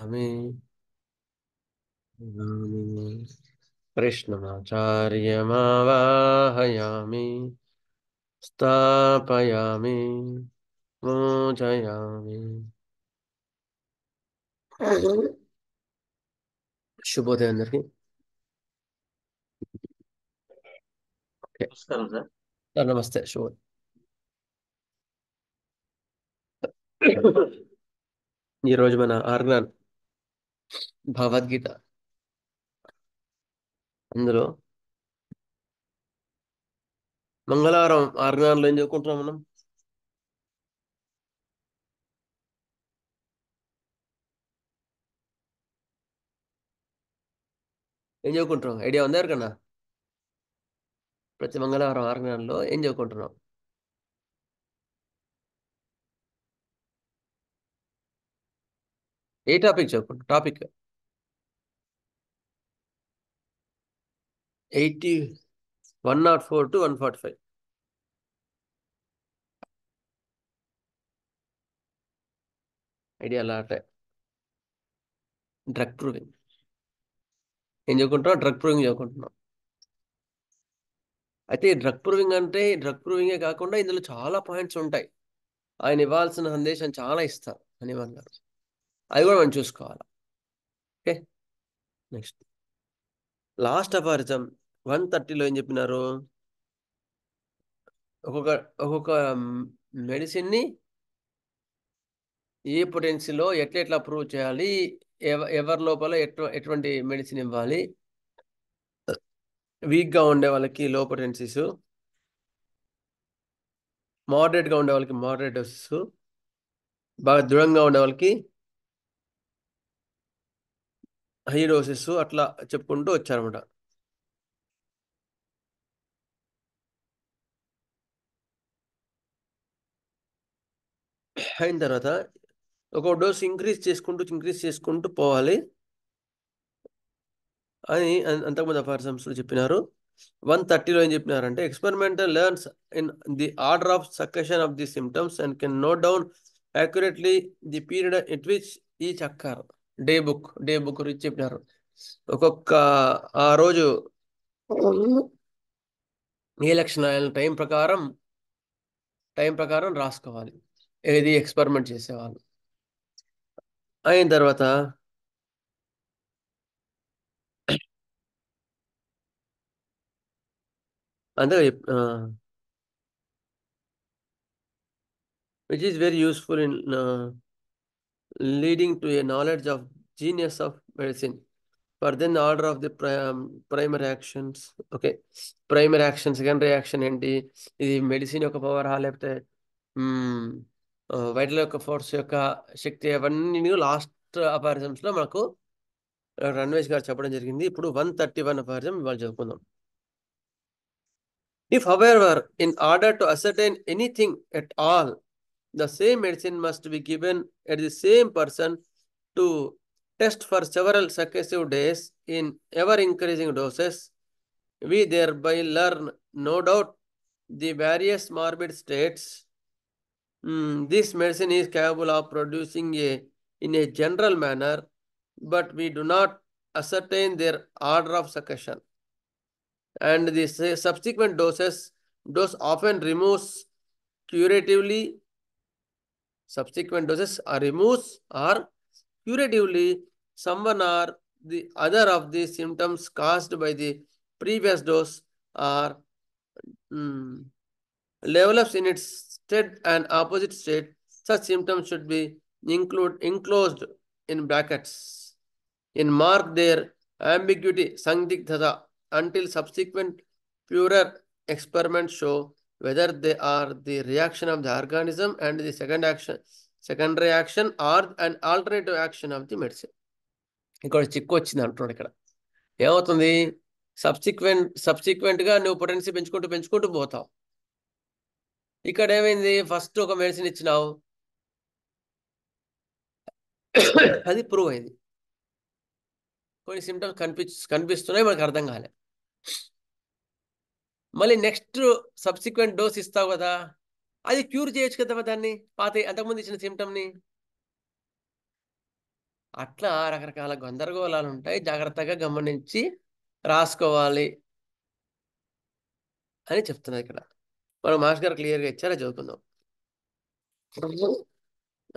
అమి కృష్ణమాచార్యమావాహయామి స్థాపయామి పూజయామి. శుభోదయం అందరికి. నమస్కారం సార్. నమస్తే. శుభోదయం. ఈరోజు మన ఆర్గాన్ భగవద్గీత, అందులో మంగళవారం ఆర్గాన్లో ఏం చదువుకుంటున్నాం మనం? ఏం చదువుకుంటున్నాం? ఐడియా ఉందా ఎవరికన్నా? ప్రతి మంగళవారం ఆర్గాన్లో ఏం చదువుకుంటున్నాం? ఏ టాపిక్ చదువుకుంటాం? Topic 80 104 to 145. ఐడియా లాటే. డ్రగ్ ప్రూవింగ్ ఏం చదువుకుంటున్నాం? డ్రగ్ ప్రూవింగ్ చదువుకుంటున్నాం. అయితే డ్రగ్ ప్రూవింగ్ అంటే డ్రగ్ ప్రూవింగే కాకుండా ఇందులో చాలా పాయింట్స్ ఉంటాయి. ఆయన ఇవ్వాల్సిన సందేశం చాలా ఇస్తారు హనుమాన్ గారు. అది కూడా మనం చూసుకోవాలి. ఓకే, నెక్స్ట్ లాస్ట్ అపారిజం 130లో ఏం చెప్పినారు? ఒక్కొక్క ఒక్కొక్క మెడిసిన్ని ఏ పొటెన్సీలో ఎట్లా ప్రూవ్ చేయాలి, ఎవరి లోపల ఎటువంటి మెడిసిన్ ఇవ్వాలి, వీక్గా ఉండే వాళ్ళకి లో పొటెన్సీస్, మోడరేట్గా ఉండే వాళ్ళకి మోడరేట్ డోసెస్, బాగా దృఢంగా ఉండే వాళ్ళకి హై డోసెస్, అట్లా చెప్పుకుంటూ వచ్చారన్నమాట. అయిన తర్వాత ఒక డోస్ ఇంక్రీజ్ చేసుకుంటూ పోవాలి అని అంతకుముందు అపారిజమ్స్లో చెప్పినారు. 130లో ఏం చెప్పినారంటే, experimental learns in the order of succession of the symptoms and can note down accurately the period at which each occur. Day book గురించి చెప్పినారు. ఒక్కొక్క ఆ రోజు ఏ లక్షణాలను టైం ప్రకారం రాసుకోవాలి, ఏది ఎక్స్పెరిమెంట్ చేసేవాళ్ళు. అయిన తర్వాత అంతే which is very useful in leading to a knowledge of genius of medicine. For then the order of the primary actions. Okay, primary action, secondary action ఏంటి? ఇది మెడిసిన్ యొక్క పవర్ లేకపోతే వైటల్ యొక్క ఫోర్స్ యొక్క శక్తి, అవన్నీ లాస్ట్ అపారిజమ్స్లో మనకు రణ్వేష్ గారు చెప్పడం జరిగింది. ఇప్పుడు 131 అపారిజం ఇవాళ చదువుకుందాం. If however, in order to ascertain anything at all, the same medicine must be given at the same person to test for several successive days in ever increasing doses, we thereby learn, no doubt, the various morbid states this medicine is capable of producing in a general manner, but we do not ascertain their order of succession. And the subsequent dose often removes curatively. Subsequent doses are removes or curatively someone or the other of the symptoms caused by the previous dose, or develops in its stead and opposite state. Such symptoms should be enclosed in brackets in mark their ambiguity sangdigdhata until subsequent purer experiments show whether they are the reaction of the organism and the secondary action or an alternative action of the medicine. ఇక్కడ చిక్కు వచ్చింది అంటున్నాడు. ఇక్కడ ఏమవుతుంది? సబ్సిక్వెంట్గా నువ్వు potency పెంచుకుంటూ పోతావు. ఇక్కడ ఏమైంది? ఫస్ట్ ఒక మెడిసిన్ ఇచ్చినావు, అది ప్రూవ్ అయింది, కొన్ని సిమ్టమ్స్ కనిపిస్తున్నాయి, మనకు అర్థం కాలే. మళ్ళీ నెక్స్ట్ సబ్సిక్వెంట్ డోస్ ఇస్తావు కదా, అది క్యూర్ చేయొచ్చు కదా దాన్ని, అంతకుముందు ఇచ్చిన సిమ్టమ్ని. అట్లా రకరకాల గందరగోళాలు ఉంటాయి. జాగ్రత్తగా గమనించి రాసుకోవాలి అని చెప్తున్నారు ఇక్కడ. మన మాస్టర్ గారు క్లియర్గా ఇచ్చారా, చదువుకుందాం.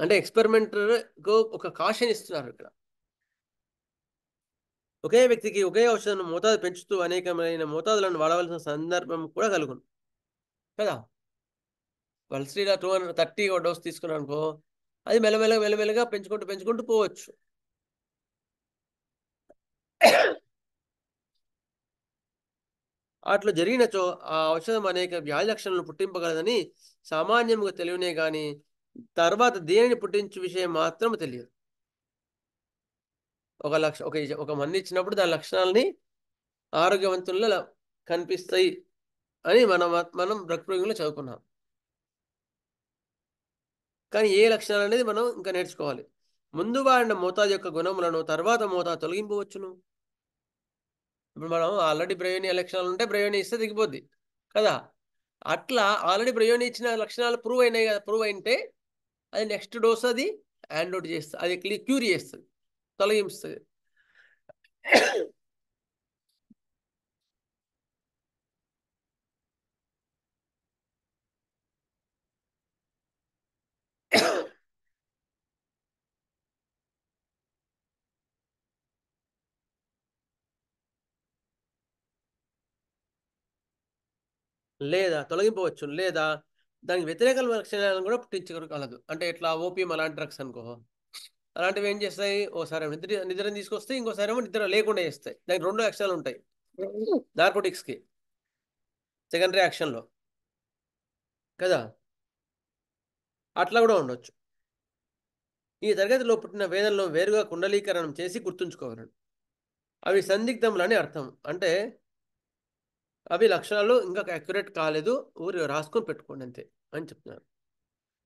అంటే ఎక్స్పెరిమెంటర్ ఒక కాషన్ ఇస్తున్నారు ఇక్కడ. ఒకే వ్యక్తికి ఒకే ఔషధం మోతాదు పెంచుతూ అనేకమైన మోతాదులను వాడవలసిన సందర్భం కూడా కలుగును కదా. పల్స్ట్రీలో 230 డోస్ తీసుకున్నాను అనుకో, అది మెల్లమెల్లగా పెంచుకుంటూ పెంచుకుంటూ పోవచ్చు. అట్లా జరిగినచో ఆ ఔషధం అనేక వ్యాధి లక్షణాలను పుట్టింపగలదని సామాన్యంగా తెలియనే గాని తర్వాత దేనిని పుట్టించు విషయం మాత్రం తెలియదు. ఒక మంది ఇచ్చినప్పుడు దాని లక్షణాలని ఆరోగ్యవంతుల్లో కనిపిస్తాయి అని మనం డ్రగ్ ప్రయోగంలో చదువుకున్నాం. కానీ ఏ లక్షణాలు అనేది మనం ఇంకా నేర్చుకోవాలి. ముందు వాడిన మోతాదు యొక్క గుణములను తర్వాత మోతాదు తొలగింపవచ్చును. ఇప్పుడు మనం ఆల్రెడీ బ్రయోని లక్షణాలు ఉంటే బ్రయోని ఇస్తే దిగిపోద్ది కదా. అట్లా ఆల్రెడీ బ్రయోని ఇచ్చిన లక్షణాలు ప్రూవ్ అయినాయి కదా. ప్రూవ్ అయితే అది నెక్స్ట్ డోస్ అది హ్యాండ్ చేస్తుంది, అది క్యూర్ చేస్తుంది, తొలగిస్తుంది. లేదా తొలగింపవచ్చు, లేదా దానికి వ్యతిరేక లక్షణాలను కూడా పుట్టించగలదు. అంటే ఇట్లా ఓపియం అలాంటి డ్రగ్స్ అనుకో, అలాంటివి ఏం చేస్తాయి, ఓసారి నిద్రని తీసుకొస్తాయి, ఇంకోసారి ఏమో నిద్ర లేకుండా చేస్తాయి. దానికి 2 యాక్షన్లు ఉంటాయి నార్కోటిక్స్ కి, సెకండరీ యాక్షన్ లో కదా. అట్లా కూడా ఉండొచ్చు. ఈ తరగతిలో పుట్టిన వేదనలో వేరుగా కుండలీకరణం చేసి గుర్తుంచుకోగలరు. అవి సందిగ్ధములని అర్థం. అంటే అవి లక్షణాలు ఇంకా అక్యురేట్ కాలేదు, ఊరు రాసుకొని పెట్టుకోండి అంతే అని చెప్తున్నారు.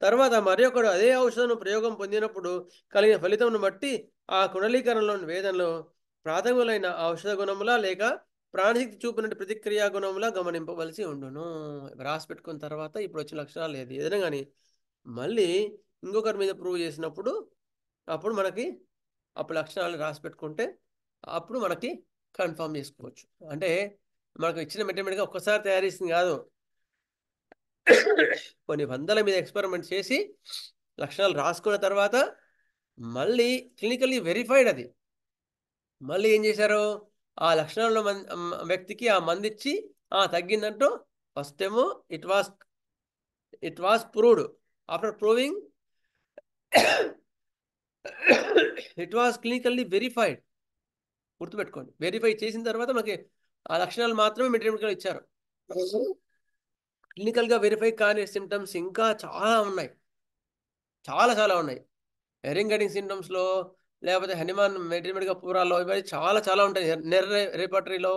తర్వాత మరొకడు అదే ఔషధం ప్రయోగం పొందినప్పుడు కలిగిన ఫలితంను బట్టి ఆ కుండలీకరణలోని వేదనలో ప్రాథమికమైన ఔషధ గుణములా లేక ప్రాణశక్తి చూపినట్టు ప్రతిక్రియా గుణములా గమనింపవలసి ఉండును. రాసి పెట్టుకున్న తర్వాత ఇప్పుడు వచ్చిన లక్షణాలు ఏదైనా కానీ మళ్ళీ ఇంకొకరి మీద ప్రూవ్ చేసినప్పుడు అప్పుడు మనకి అప్పుడు లక్షణాలు రాసి పెట్టుకుంటే అప్పుడు మనకి కన్ఫర్మ్ చేసుకోవచ్చు. అంటే మనకు ఇచ్చిన మెటీరియల్గా ఒక్కసారి తయారు చేసింది కాదు, కొన్ని వందల మీద ఎక్స్పెరిమెంట్ చేసి లక్షణాలు రాసుకున్న తర్వాత మళ్ళీ క్లినికల్లీ వెరిఫైడ్ అది. మళ్ళీ ఏం చేశారు, ఆ లక్షణాల వ్యక్తికి ఆ మంది ఇచ్చి తగ్గిందంటూ ఫస్ట్ ఏమో it was proved. After proving it was clinically verified. గుర్తుపెట్టుకోండి, వెరిఫై చేసిన తర్వాత మనకి ఆ లక్షణాలు మాత్రమే మెటీరియల్ ఇచ్చారు. క్లినికల్గా వెరిఫై కాని సిమ్టమ్స్ ఇంకా చాలా ఉన్నాయి, చాలా ఉన్నాయి. ఎరింగటింగ్ సిమ్టమ్స్లో లేకపోతే హనుమాన్ మెటీరియల్గా పూరాల్లో ఇవన్నీ చాలా ఉంటాయి. రేపటరీలో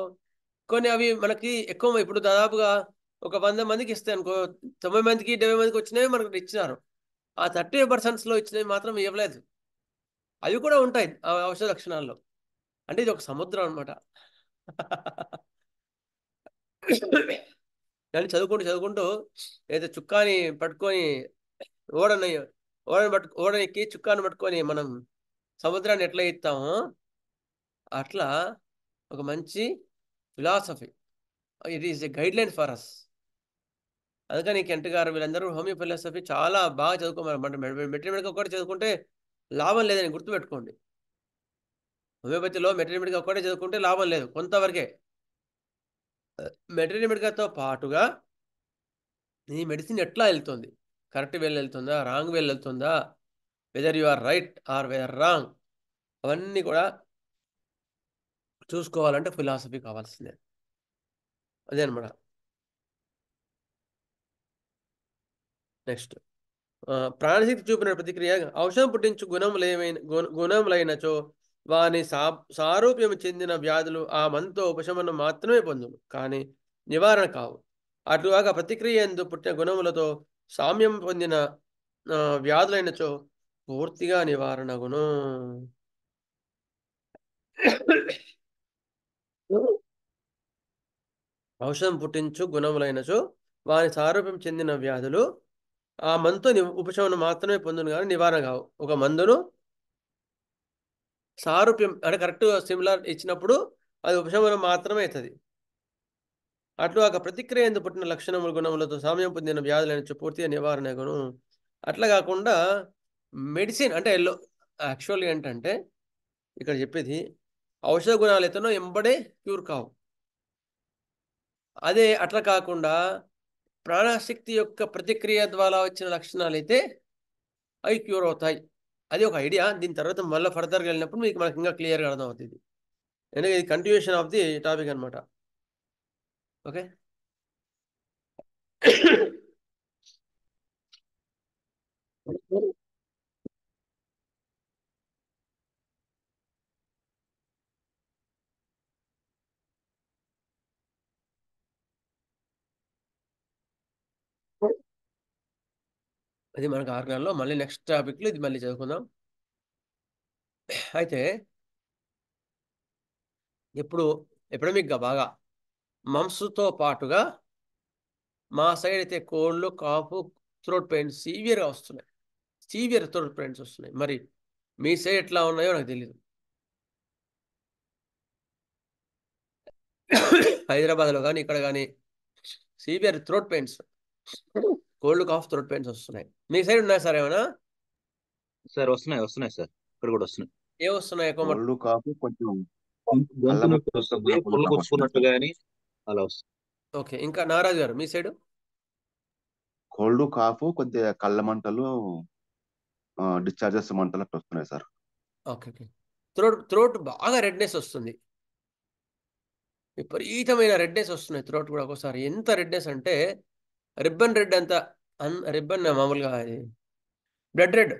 కొన్ని అవి మనకి ఎక్కువ. ఇప్పుడు దాదాపుగా ఒక 100 మందికి ఇస్తే అనుకో 90 మందికి 70 మందికి వచ్చినవి మనకు ఇచ్చినారు. ఆ 30% ఇచ్చినవి మాత్రం ఇవ్వలేదు. అవి కూడా ఉంటాయి ఆ ఔషధ లక్షణాల్లో. అంటే ఇది ఒక సముద్రం అనమాట. కానీ చదువుకుంటూ ఏదో చుక్కాని పట్టుకొని ఓడని ఓడని ఎక్కి చుక్కాని పట్టుకొని మనం సముద్రాన్ని ఎట్లా ఇస్తామో అట్లా ఒక మంచి philosophy. It is a guideline for us. అందుకని కెంట్ గారు వీళ్ళందరూ హోమియో ఫిలాసఫీ చాలా బాగా చదువుకోమన్నమాట. మెటీరియల్గా ఒక్కటే చదువుకుంటే లాభం లేదని గుర్తుపెట్టుకోండి. హోమియోపతిలో మెటీరియల్గా ఒక్కటే చదువుకుంటే లాభం లేదు, కొంతవరకే. మెటీరియల్తో పాటుగా ఈ మెడిసిన్ ఎట్లా వెళ్తుంది, కరెక్ట్ వేలు వెళ్తుందా, రాంగ్ వేలు వెళ్తుందా, whether you are right or whether wrong, అవన్నీ కూడా చూసుకోవాలంటే ఫిలాసఫీ కావాల్సిందే. అదే అనమాట. నెక్స్ట్ ప్రాణశక్తి చూపిన ప్రతిక్రియ ఔషధం పుట్టించు గుణములైనచో వాని సారూప్యము చెందిన వ్యాధులు ఆ మందుతో ఉపశమనం మాత్రమే పొందును, కానీ నివారణ కావు. అటుగా ప్రతిక్రియ ఎందు పుట్టిన గుణములతో సామ్యం పొందిన వ్యాధులైనచో పూర్తిగా నివారణగును. ఔషధం పుట్టించు గుణములైనచో వాని సారూప్యం చెందిన వ్యాధులు ఆ మందుతో ఉపశమనం మాత్రమే పొందును కానీ నివారణ కావు. ఒక మందును సారూప్యం అంటే కరెక్ట్ సిమిలర్ ఇచ్చినప్పుడు అది ఉపశమనం మాత్రమే అవుతుంది. అట్లు ఒక ప్రతిక్రియ ఎందు పుట్టిన లక్షణముల గుణములతో సామ్యం పొందిన వ్యాధులను పూర్తిగా నివారణ గుణం. అట్లా కాకుండా మెడిసిన్ అంటే యాక్చువల్గా ఏంటంటే ఇక్కడ చెప్పేది ఔషధ గుణాలు ఎతనో ఎంబడే క్యూర్ కావు. అదే అట్లా కాకుండా ప్రాణశక్తి యొక్క ప్రతిక్రియ ద్వారా వచ్చిన లక్షణాలు అయితే అవి క్యూర్ అవుతాయి. అది ఒక ఐడియా. దీని తర్వాత మళ్ళీ ఫర్దర్గా వెళ్ళినప్పుడు మీకు మనకి ఇంకా క్లియర్గా అర్థం అవుతుంది. ఎందుకంటే ఇది కంటిన్యూషన్ ఆఫ్ ది టాపిక్ అనమాట. ఓకే. అది మనకు 6 నెలల్లో మళ్ళీ నెక్స్ట్ టాపిక్లో ఇది మళ్ళీ చదువుకుందాం. అయితే ఇప్పుడు ఎపిడమిక్గా బాగా మమ్స్తో పాటుగా మా సైడ్ అయితే కోల్డ్, కాఫ్, థ్రోట్ పెయిన్స్ సీవియర్గా వస్తున్నాయి. సీవియర్ థ్రోట్ పెయిన్స్ వస్తున్నాయి. మరి మీ సైడ్ ఎట్లా ఉన్నాయో నాకు తెలియదు. హైదరాబాద్లో కానీ ఇక్కడ కానీ severe throat pains, cold, cough, throat pains వస్తున్నాయి. మీ సైడ్ ఉన్నాయా సార్ ఏమైనా? సార్ వస్తున్నాయి సార్, ఇక్కడ కూడా వస్తున్నాయి. ఏ వస్తున్నాయి ఎక్కువ? కోల్డ్ కాపు కొంచెం గొంతు నొప్పి అల్లమత్తంతో వస్తుంది, పుల్ల గుణపడులాగా వస్తుంది గుచ్చుకున్నట్టు సార్. కానీ అలా వస్తుంది. ఓకే. ఇంకా నారాజు గారు మీ సైడ్? కోల్డ్ కాపు కొద్దిగా కళ్ళ మంటలు, డిశ్చార్జెస్ మంటలు అట్లా వస్తున్నాయి సార్. Okay okay. థ్రోట్ బాగా రెడ్నెస్ వస్తుంది. విపరీతమైన రెడ్నెస్ వస్తున్నాయి థ్రోట్ కూడా. ఒకసారి ఎంత రెడ్నెస్ అంటే రిబ్బన్ రెడ్ అంత, రిబ్బన్ మామూలుగా బ్లడ్ రెడ్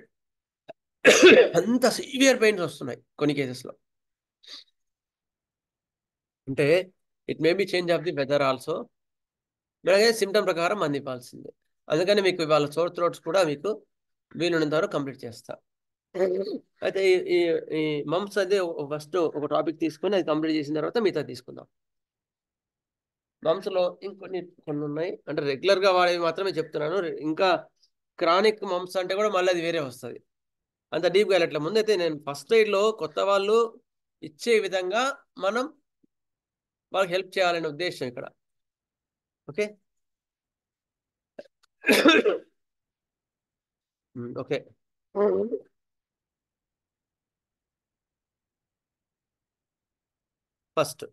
అంత సివియర్ పెయిన్స్ వస్తున్నాయి కొన్ని కేసెస్లో. అంటే it may be change of the weather also. అలాగే సిమ్టమ్ ప్రకారం అందివ్వాల్సిందే. అందుకని మీకు ఇవాళ సోర్ థ్రోట్స్ కూడా మీకు వీలున్నంత వరకు కంప్లీట్ చేస్తా. అయితే ఈ ఈ మమ్స్ అదే ఫస్ట్ ఒక టాపిక్ తీసుకొని అది కంప్లీట్ చేసిన తర్వాత మిగతా తీసుకుందాం. మమ్స్లో కొన్ని ఉన్నాయి అంటే రెగ్యులర్గా వాడేవి మాత్రమే చెప్తున్నాను. ఇంకా క్రానిక్ మమ్స్ అంటే కూడా మళ్ళీ అది వేరే వస్తుంది. అంత డీప్గా వెళ్ళట్లే. ముందైతే నేను ఫస్ట్ ఎయిడ్లో కొత్త వాళ్ళు ఇచ్చే విధంగా మనం వాళ్ళకి హెల్ప్ చేయాలనే ఉద్దేశం ఇక్కడ. Okay okay. ఫస్ట్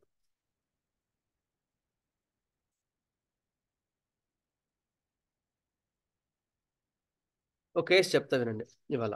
ఒక కేసు చెప్తా వినండి ఇవాళ.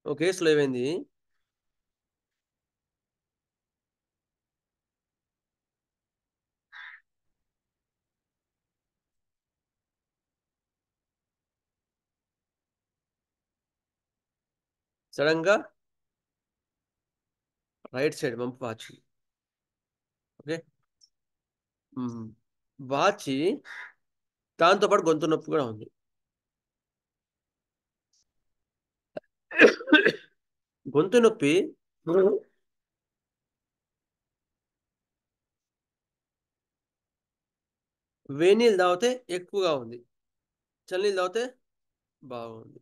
ఒక కేసులో ఏమైంది, సడన్ గా రైట్ సైడ్ వంపు వాచి. ఓకే. వాచి దాంతోపాటు గొంతు నొప్పి కూడా ఉంది. గొంతు నొప్పి వేనీళ్ళు తాగితే ఎక్కువగా ఉంది, చల్లనీళ్ళు తాగితే బాగుంది.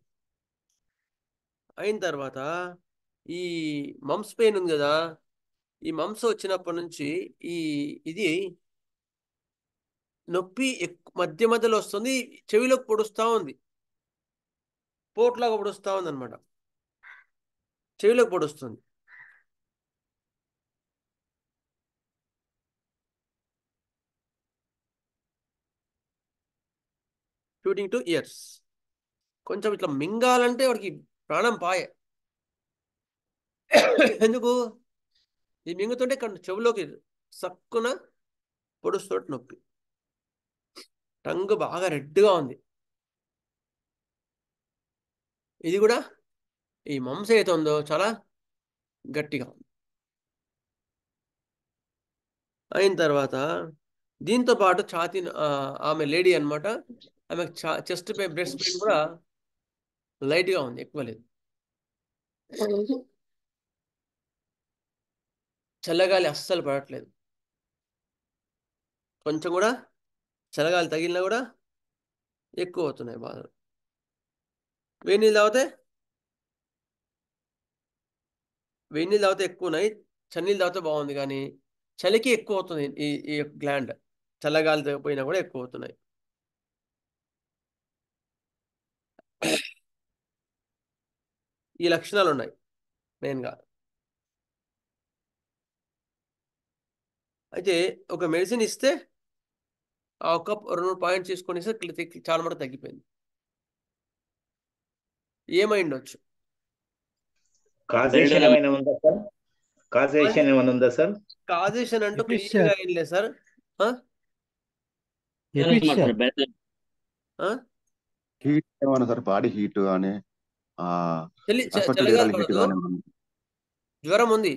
అయిన తర్వాత ఈ మమ్స్ పెయిన్ ఉంది కదా, ఈ మమ్స్ వచ్చినప్పటి నుంచి ఈ ఇది నొప్పి మధ్య మధ్యలో వస్తుంది, చెవిలోకి పొడుస్తూ ఉంది, పోట్లాగా పొడుస్తూ ఉంది అనమాట, చెవిలోకి పొడుస్తుంది. Shooting to ears. కొంచెం ఇట్లా మింగాలంటే వాడికి ప్రాణం పాయే. ఎందుకు? ఇది మింగుతుంటే చెవులోకి సక్కున పొడుస్తోటి నొప్పి. టంగ్ బాగా రెడ్గా ఉంది. ఇది కూడా ఈ మంస అయితే ఉందో చాలా గట్టిగా ఉంది. అయిన తర్వాత దీంతో పాటు ఛాతీ ఆమె లేడీ అనమాట, ఆమె చెస్ట్ పెయిన్, బ్రెస్ట్ పెయిన్ కూడా లైట్గా ఉంది, ఎక్కువ లేదు. చల్లగాలి అస్సలు పడట్లేదు. కొంచెం కూడా చల్లగాలి తగిలినా కూడా ఎక్కువ అవుతున్నాయి బాధలు. వేడి నీళ్ళు తాగితే ఎక్కువ ఉన్నాయి, చన్నీళ్ళు తాగితే బాగుంది. కానీ చలికి ఎక్కువ అవుతుంది ఈ గ్లాండ్. చల్లగాలి తగ్గిపోయినా కూడా ఎక్కువ అవుతున్నాయి. ఈ లక్షణాలు ఉన్నాయి మెయిన్గా. అయితే ఒక మెడిసిన్ ఇస్తే ఆ ఒక 2 పాయింట్స్ తీసుకొని ఇస్తే చాలా మటుకు తగ్గిపోయింది. ఏమై ఉండొచ్చు? కాజేషన్ ఏమైనా ఉందా సార్? కాజేషన్ ఏమైనా ఉందా సార్? కాజేషన్ అంటూ ఎపిస్ క్లియర్గా ఏం లేదు సార్. Apis sir. హీట్ ఏమన్నా సార్, బాడీ హీట్ కానీ రెస్పిరేటరీ చలిగాలి హీట్ పడదు, కానీ జ్వరం ఉంది.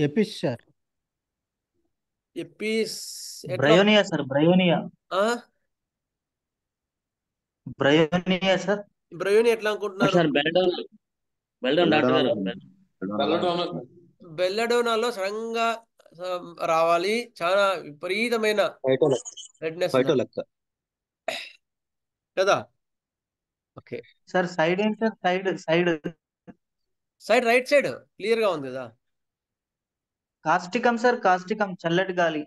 Apis sir. ఎపిస్ ఎట్లా? బ్రయోనియా సార్, బ్రయోనియా ఆ? Bryonia sir. బ్రయోని ఎట్లా అనుకుంటున్నారు? సార్ బెల్డోన్ డాక్టర్ గారు. బెల్లడోనాలో సడన్ గా రావాలి, చాలా విపరీతమైన రెడ్నెస్ ఫైటోలెక్క కదా. ఓకే, సార్ సైడ్ ఏంటి sir? Side side right side clear గా ఉంది కదా. కాస్టికం సార్, కాస్టికం చల్లటి గాలి.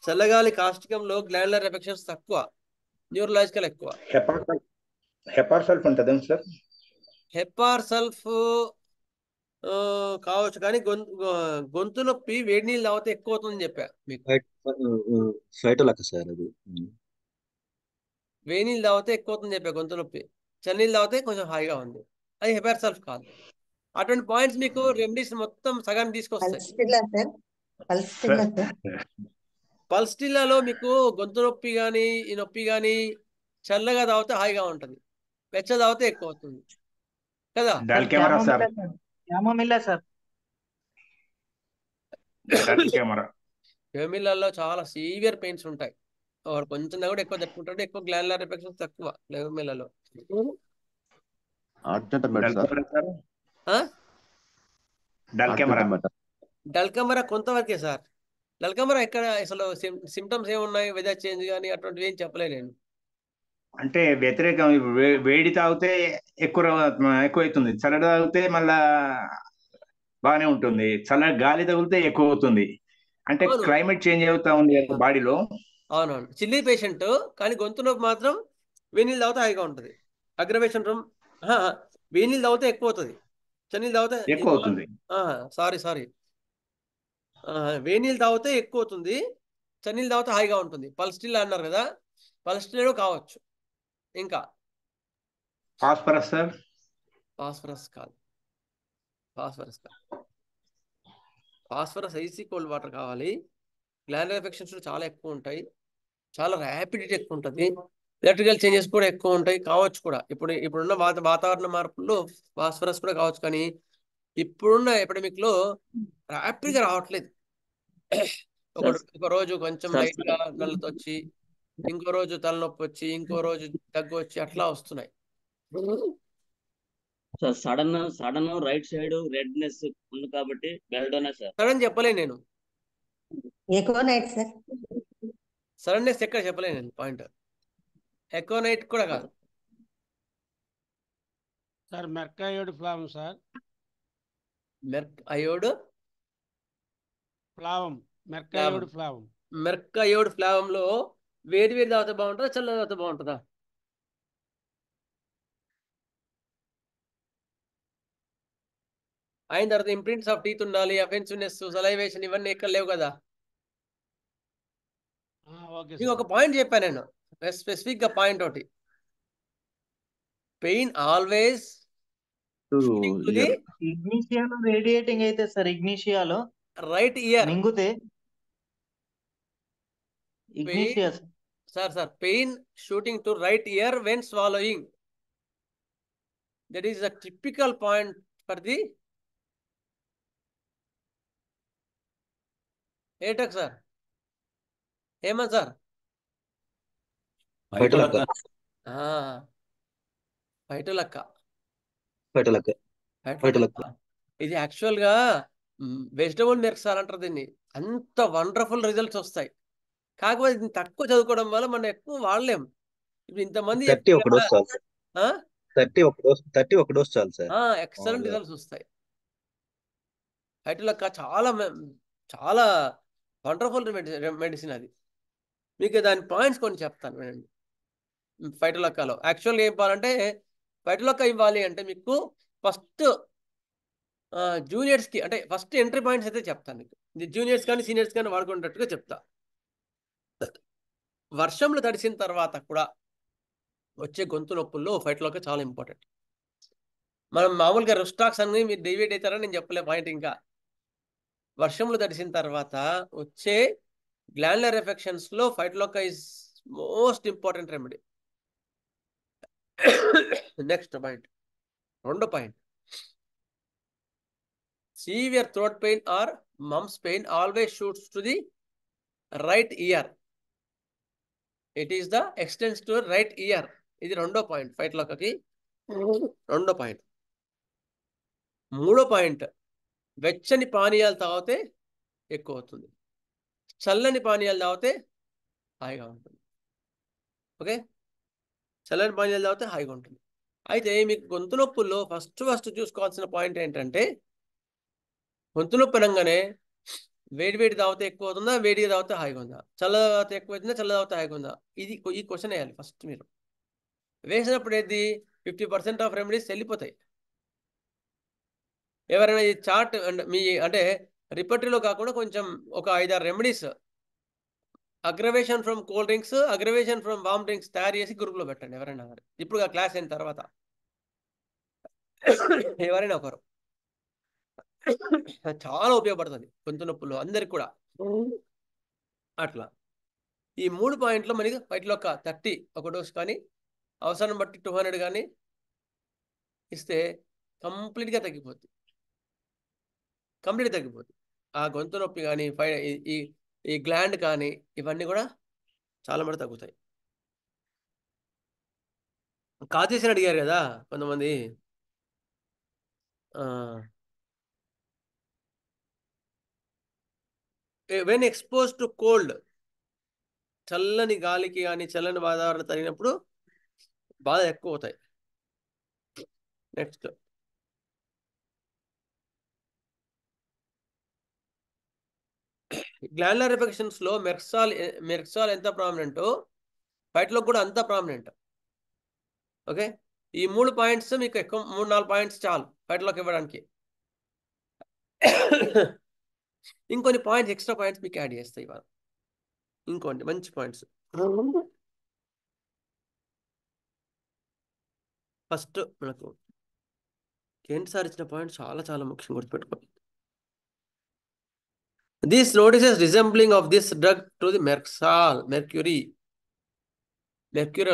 చల్లగాలి కాస్టికంలో గ్లాండ్యులర్ ఎఫెక్షన్స్ తక్కువ, న్యూరలాజికల్ ఎక్కువ. హెపార్ సల్ఫ్ ఉంటుంది సార్. హెపార్ సల్ఫ్ కావచ్చు, కానీ గొంతు నొప్పి వేడి నీళ్ళు తాగితే ఎక్కువ అవుతుందని చెప్పా మీకు. ఫైటోలెక్క సార్ అది. వేడి నీళ్ళు తాగితే ఎక్కువ అవుతుందని చెప్పా గొంతు నొప్పి. చన్నీళ్ళు తాగితే కొంచెం హాయిగా ఉంది, అది హెపార్ సల్ఫ్ కాదు. అటువంటి పాయింట్స్ మీకు రెమెడీస్ మొత్తం సగం తీసుకొస్తాయి. పల్స్టిల్లాలో మీకు గొంతు నొప్పి కానీ ఈ నొప్పి కానీ చల్లగా తాగితే హాయిగా ఉంటుంది, వెచ్చ తాగితే ఎక్కువ అవుతుంది కదా. క్యామోమిల్లా సార్. ఫెమిలాల్లో చాలా సీవియర్ పెయిన్స్ ఉంటాయి. వాడు కొంచెం కూడా ఎక్కువ తట్టుకుంటాడు, ఎక్కువ గ్లాండ్యులర్ ఎఫెక్షన్స్ తక్కువ ఫెమిలాలో. డల్కమరా కొంతవరకే సార్. డల్కమరా ఎక్కడ అసలు సిమ్టమ్స్ ఏమున్నాయి, వెదర్ చేంజ్ కానీ అటువంటివి ఏం చెప్పలేను నేను. అంటే వ్యతిరేకం, వేడి తాగితే ఎక్కువ అవుతుంది, చల్లడి తాగితే మళ్ళా బాగానే ఉంటుంది, చల్లటి గాలి తగిలితే ఎక్కువ అవుతుంది. అంటే క్లైమేట్ చేంజ్ అవుతా ఉంది బాడీలో. అవునవును, చిల్లీ పేషెంట్ కానీ గొంతు నొప్పి మాత్రం వేనీళ్ళు తాగితే హాయిగా ఉంటుంది. అగ్రవేషన్ ఫ్రమ్ వేనీళ్ళు తాగితే ఎక్కువ అవుతుంది, చన్నీళ్ళు తాగితే ఎక్కువ అవుతుంది. సారీ వేనీళ్ళు తాగితే ఎక్కువ అవుతుంది, చన్నీళ్ళు తాగితే హాయిగా ఉంటుంది. పల్స్టిల్ అన్నారు కదా, పల్స్టిల్ కావచ్చు. ఇంకా ఫాస్ఫరస్ సార్? ఫాస్ఫరస్ కాదు, ఫాస్ఫరస్ ఐసీ కోల్డ్ వాటర్ కావాలి. గ్లాండ్యులర్ ఎఫెక్షన్స్ చాలా ఎక్కువ ఉంటాయి, చాలా ర్యాపిడిటీ ఎక్కువ ఉంటుంది, ఎలక్ట్రికల్ చేంజెస్ కూడా ఎక్కువ ఉంటాయి కావచ్చు కూడా. ఇప్పుడున్న వాతావరణ మార్పుల్లో ఫాస్ఫరస్ కూడా కావచ్చు, కానీ ఇప్పుడున్న ఎపిడమిక్ లో ర్యాపిడ్గా రావట్లేదు. ఒక రోజు కొంచెం లైట్ గా నల్లతో వచ్చి, ఇంకో రోజు తలనొప్పి వచ్చి, ఇంకో రోజు దగ్గు వచ్చి, అట్లా వస్తున్నాయి. Sir sudden right side redness ఉంది కాబట్టి బెల్డోనా సార్. సడన్ చెప్పలేను నేను, ఎకోనైట్ సార్. సడన్నెస్ ఎక్కడ చెప్పలేను నేను పాయింట్. ఎకోనైట్ కూడా కాదు సార్. మెర్కాయోడ్ ఫ్లావం సార్. మెర్కాయోడ్ ఫ్లావం లో వేడి తాగితే బాగుంటుందా, చల్ల తాగితే బాగుంటుందా? అయిన తర్వాత ఇంప్రింట్స్ ఆఫ్ టీత్ ఉండాలి, అఫెన్సివ్నెస్, సలైవేషన్ ఇవన్నీ ఎక్కడ లేవు కదా. ఓకే మీకు సార్. ఒక పాయింట్ చెప్పాను నేను, స్పెసిఫిక్ గా పాయింట్ ఒకటి. Pain always to the ear. ఇగ్నిషియాలో రేడియేటింగ్ అయితే సార్, ఇగ్నిషియాలో రైట్ ఇయర్. మింగుతే Ignatia sir pain shooting to right ear when swallowing. That is the typical point for the attack sir. ఏమన్ sir? Phytolacca Phytolacca. Phytolacca Phytolacca. ఇది actual గా vegetable మిర్క్సాల్ అంటారు దీన్ని. అంత వండర్ఫుల్ రిజల్ట్స్ వస్తాయి. కాకపోతే దీన్ని తక్కువ చదువుకోవడం వల్ల మనం ఎక్కువ వాడలేం. ఇప్పుడు ఇంతమంది 30 ఒక డోస్ చాలు సార్. 30 ఒక డోస్ చాలు సార్. ఎక్సలెంట్ రిజల్ట్స్ వస్తాయి. పైటలక్క చాలా వండర్ఫుల్ మెడిసిన్ అది. మీకు దాని పాయింట్స్ కొన్ని చెప్తాను వినండి. పైటలక్కలో యాక్చువల్గా ఏం ఇవ్వాలంటే, పైటలక్క ఇవ్వాలి అంటే మీకు ఫస్ట్ జూనియర్స్కి, అంటే ఫస్ట్ ఎంట్రీ పాయింట్స్ అయితే చెప్తాను మీకు. జూనియర్స్ కానీ సీనియర్స్ కానీ వాడుకునేటట్టుగా చెప్తా. వర్షంలో తడిసిన తర్వాత కూడా వచ్చే గొంతు నొప్పుల్లో పైటలక్క చాలా ఇంపార్టెంట్. మనం మామూలుగా రుస్టాక్స్ అన్ని మీరు డివైడ్ అవుతారని నేను చెప్పలే పాయింట్. ఇంకా వర్షంలో తడిసిన తర్వాత వచ్చే గ్లాండ్యులర్ ఎఫెక్షన్స్ లో Phytolacca is most important remedy. Next point, రెండో point, severe throat pain or mumps pain always shoots to the right ear. It is the extends to right ear. ఇది రెండో పాయింట్ పైటలక్కకి. రెండో పాయింట్. మూడో point, వెచ్చని పానీయాలు తాగితే ఎక్కువ అవుతుంది, చల్లని పానీయాలు తాగితే హాయిగా ఉంటుంది. ఓకే, చల్లని పానీయాలు తాగితే హాయిగా ఉంటుంది. అయితే మీకు గొంతు నొప్పుల్లో ఫస్ట్ చూసుకోవాల్సిన పాయింట్ ఏంటంటే, గొంతు నొప్పి అనగానే వేడి తాగితే ఎక్కువ అవుతుందా, వేడిగా తాగితే హాయిగా ఉందా, చల్ల తాగితే ఎక్కువ అవుతుందా, చల్ల తాగితే హాయిగా ఉందా, ఈ క్వశ్చన్ వేయాలి ఫస్ట్. మీరు వేసినప్పుడు ఏది 50% ఆఫ్ రెమెడీస్ వెళ్ళిపోతాయి. ఎవరైనా ఈ చార్ట్ అంటే రిపర్టరీలో కాకుండా కొంచెం ఒక 5-6 remedies, aggravation from cool drinks, aggravation from warm drinks తయారు చేసి గ్రూప్లో పెట్టండి ఎవరైనా. ఇప్పుడు క్లాస్ అయిన తర్వాత ఎవరైనా ఒకరు, చాలా ఉపయోగపడుతుంది గొంతు నొప్పులు అందరికి కూడా. అట్లా ఈ 3 పాయింట్లు మనకి పైటలక్క 30 ఒక డోస్ కానీ, అవసరం బట్టి 200 కానీ ఇస్తే కంప్లీట్గా తగ్గిపోతుంది. ఆ గొంతు నొప్పి కానీ, ఈ గ్లాండ్ కానీ, ఇవన్నీ కూడా చాలా మటుకు తగ్గుతాయి. కాజేషన్ అడిగారు కదా కొంతమంది. వెన్ ఎక్స్పోజ్ టు కోల్డ్, చల్లని గాలికి కానీ చల్లని వాతావరణం తగినప్పుడు బాధ ఎక్కువ అవుతాయి. నెక్స్ట్, గ్లాండ్యులర్ ఎఫెక్షన్స్ లో మెర్క్సాల్ ఎంత ప్రామినెంటో పైటలో కూడా అంత ప్రామినెంట్. ఓకే, ఈ 3 పాయింట్స్ మీకు ఎక్కువ, 3-4 పాయింట్స్ చాలు పైటలోకి ఇవ్వడానికి. ఇంకొన్ని పాయింట్స్, ఎక్స్ట్రా పాయింట్స్ మీకు యాడ్ చేస్తాయి ఇవాళ. ఇంకోటి మంచి పాయింట్స్. ఫస్ట్ మనకు కేంద్ర సార్ ఇచ్చిన పాయింట్ చాలా ముఖ్యం, గుర్తుపెట్టుకోండి. This notices resembling of this drug to the mercury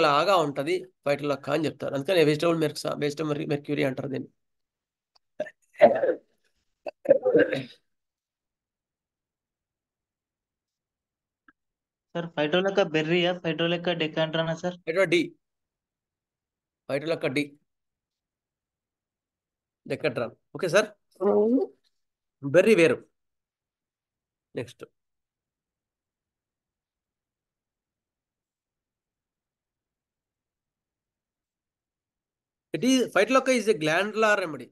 లాగా ఉంటది పైటలక్క అని చెప్తారు. అందుకని వెజిటబుల్ మెర్క్యూరీ అంటారు దీన్ని. సార్ పైటలక్క బెర్రీయా, పైటలక్క డెకాండ్రానా సార్? పైటలక్క డి డెకడ్రాన్. ఓకే సార్, బెర్రీ వేరు. Next, Phytolacca is a glandular remedy.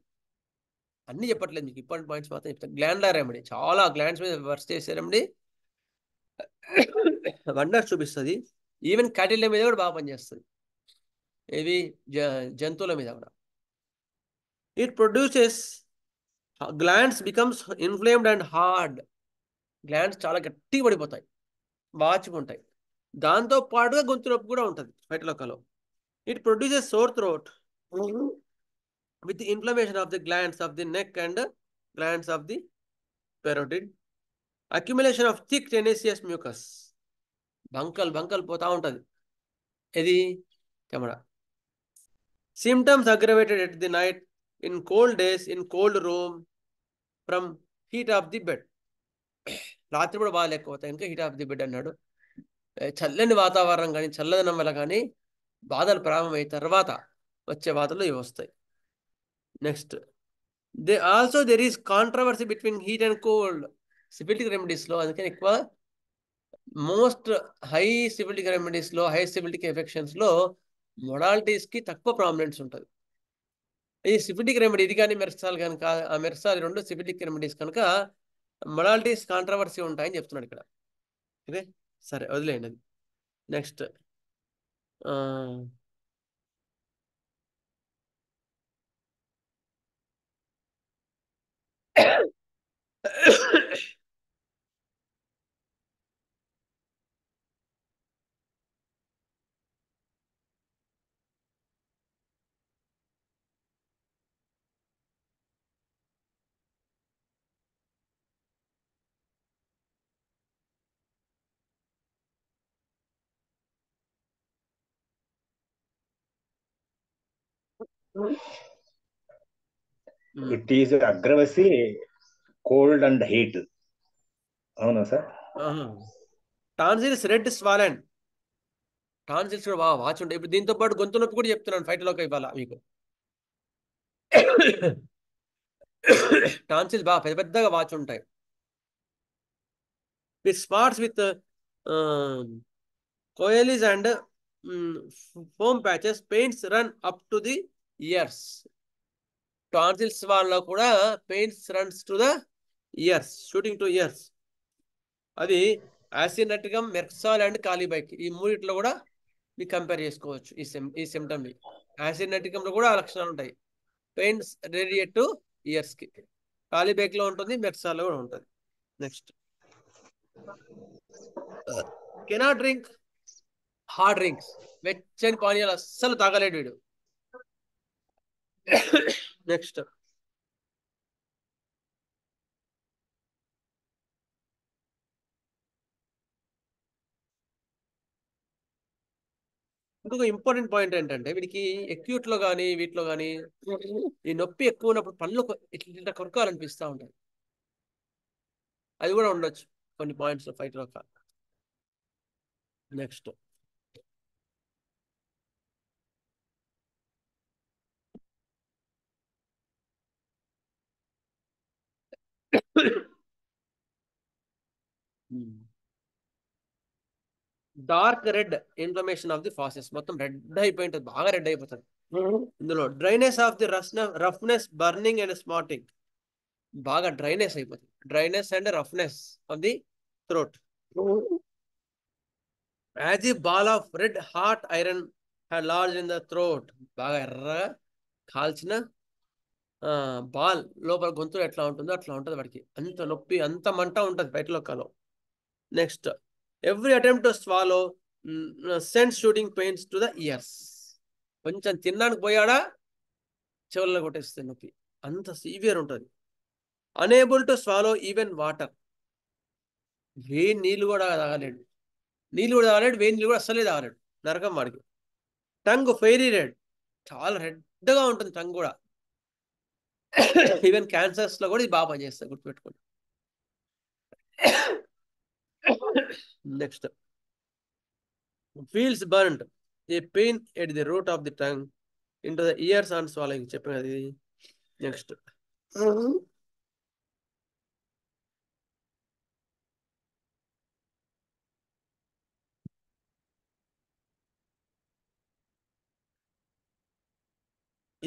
అన్ని చెప్పట్లేదు మీకు, ఇంపార్టెంట్ పాయింట్స్ మాత్రం చెప్తాను. గ్లాండ్యులర్ రెమెడీ, చాలా గ్లాండ్స్ మీద వర్క్ చేసే రెమెడీ, వండర్స్ చూపిస్తుంది. ఈవెన్ క్యాటిల్ మీద కూడా బాగా పనిచేస్తుంది. ఇవి జంతువుల మీద కూడా. It produces glands becomes inflamed and hard. Glands చాలా గట్టిగా పడిపోతాయి, వాచిపోతాయి. దాంతో పాటుగా గొంతు నొప్పి కూడా ఉంటుంది ఫైటోలోకాలో. It produces sore throat with the inflammation of the glands of the neck and glands of the parotid, accumulation of thick tenacious mucus, బంకల్ పోతా ఉంటుంది ఇది చెమడ. Symptoms aggravated at the night, in cold days, in cold room, from heat of the bed. రాత్రి కూడా బాగా లేకపోతాయి ఇంకా heat of the bed అన్నాడు. చల్లని వాతావరణం కానీ చల్లదనం వల్ల కానీ బాధలు ప్రారంభమైన తర్వాత వచ్చే బాధలు ఇవి వస్తాయి. Next there is controversy between heat and cold syphilitic remedies లో. అందుకని ఎక్కువ మోస్ట్ హై సిఫిలిటిక్ రెమెడీస్ లో, హై సిఫిలిటిక్ ఎఫెక్షన్స్ లో మొడాలిటీస్ కి తక్కువ ప్రామినెన్స్ ఉంటుంది. ఈ సిఫిలిటిక్ రెమెడీ ఇది కానీ మెర్సాల్ కనుక, ఆ మెర్సాల్ రెండు సిఫిలిటిక్ రెమెడీస్ కనుక మొడాలిటీస్ కాంట్రవర్సీ ఉంటాయని చెప్తున్నాడు ఇక్కడ. ఓకే సరే వదిలేయండి అది. Next it is aggravates cold and heat. అవునా sir? Tonsils red swollen. Tonsils కూడా బాగా వాచ్ ఉంటాయి. ఇప్పుడు దీంతో పాటు గొంతు నొప్పి కూడా చెప్తున్నాను ఫైటోలోకి ఇవ్వాలా మీకు. టాన్సిల్స్ బాగా పెద్దగా వాచ్ ఉంటాయి. విత్ స్పాట్స్ విత్ కోయలీస్ and foam patches, pains run up to the ears. Tonsils వాళ్ళలో కూడా pains runs to the ears, shooting to ears. అది యాసినటికమ్, మెర్సాల్ అండ్ కాలిబైక్ ఈ మూడిట్లో కూడా మీకు కంపేర్ చేసుకోవచ్చు ఈ సిమ్టమ్. యాసినటికమ్ లో కూడా లక్షణాలు ఉంటాయి. పెయిన్స్ రేడియేట్ టు ఇయర్స్ కి, కాలిబైక్ లో ఉంటుంది, మెర్సాల్ లో కూడా ఉంటుంది. Next cannot drink hot drinks. వెచ్చని పానీయాలు అస్సలు తాగలేడు వీడు. నెక్స్ట్ ఇంకొక ఇంపార్టెంట్ పాయింట్ ఏంటంటే వీడికి ఎక్యూట్ లో కానీ వీటిలో కానీ ఈ నొప్పి ఎక్కువ ఉన్నప్పుడు పళ్ళు ఇట్లా కొరకాలనిపిస్తూ ఉంటాయి. అది కూడా ఉండొచ్చు కొన్ని పాయింట్స్ ఫైట్ లో. Next dark red inflammation of the fauces. మొత్తం రెడ్ అయిపోయి ఉంటుంది, బాగా రెడ్ అయిపోతుంది. ఇందులో dryness of the roughness, burning and smarting. బాగా డ్రైనెస్ అయిపోతుంది. Dryness and roughness of the throat. As a ball of red hot iron had lodged in the throat. బాగా ఎర్రగా కాల్చిన బాల్ లోపల గొంతులో ఎట్లా ఉంటుందో అట్లా ఉంటుంది వాడికి. అంత నొప్పి, అంత మంట ఉంటుంది ఫైటోలోకాలో. Next every attempt to swallow sends shooting pains to the ears. కొంచెం తినడానికి పోయాడా చెవుల్లో కొట్టేస్తుంది నొప్పి, అంత సివియర్ ఉంటుంది. Unable to swallow even water. వేడి నీళ్ళు కూడా తాగలేడు, వేడి నీళ్ళు కూడా అస్సలే తాగలేడు. నరకం వాడికి. టంగ్ ఫెయిరీ రెడ్, చాలా రెడ్గా ఉంటుంది టంగ్ కూడా. ఈవెన్ క్యాన్సర్స్ లో కూడా ఇది బాగా పనిచేస్తుంది, గుర్తుపెట్టుకోండి. Next feels burned, A pain at the root of the tongue into the years on swallowing. చెప్పిన అది. నెక్స్ట్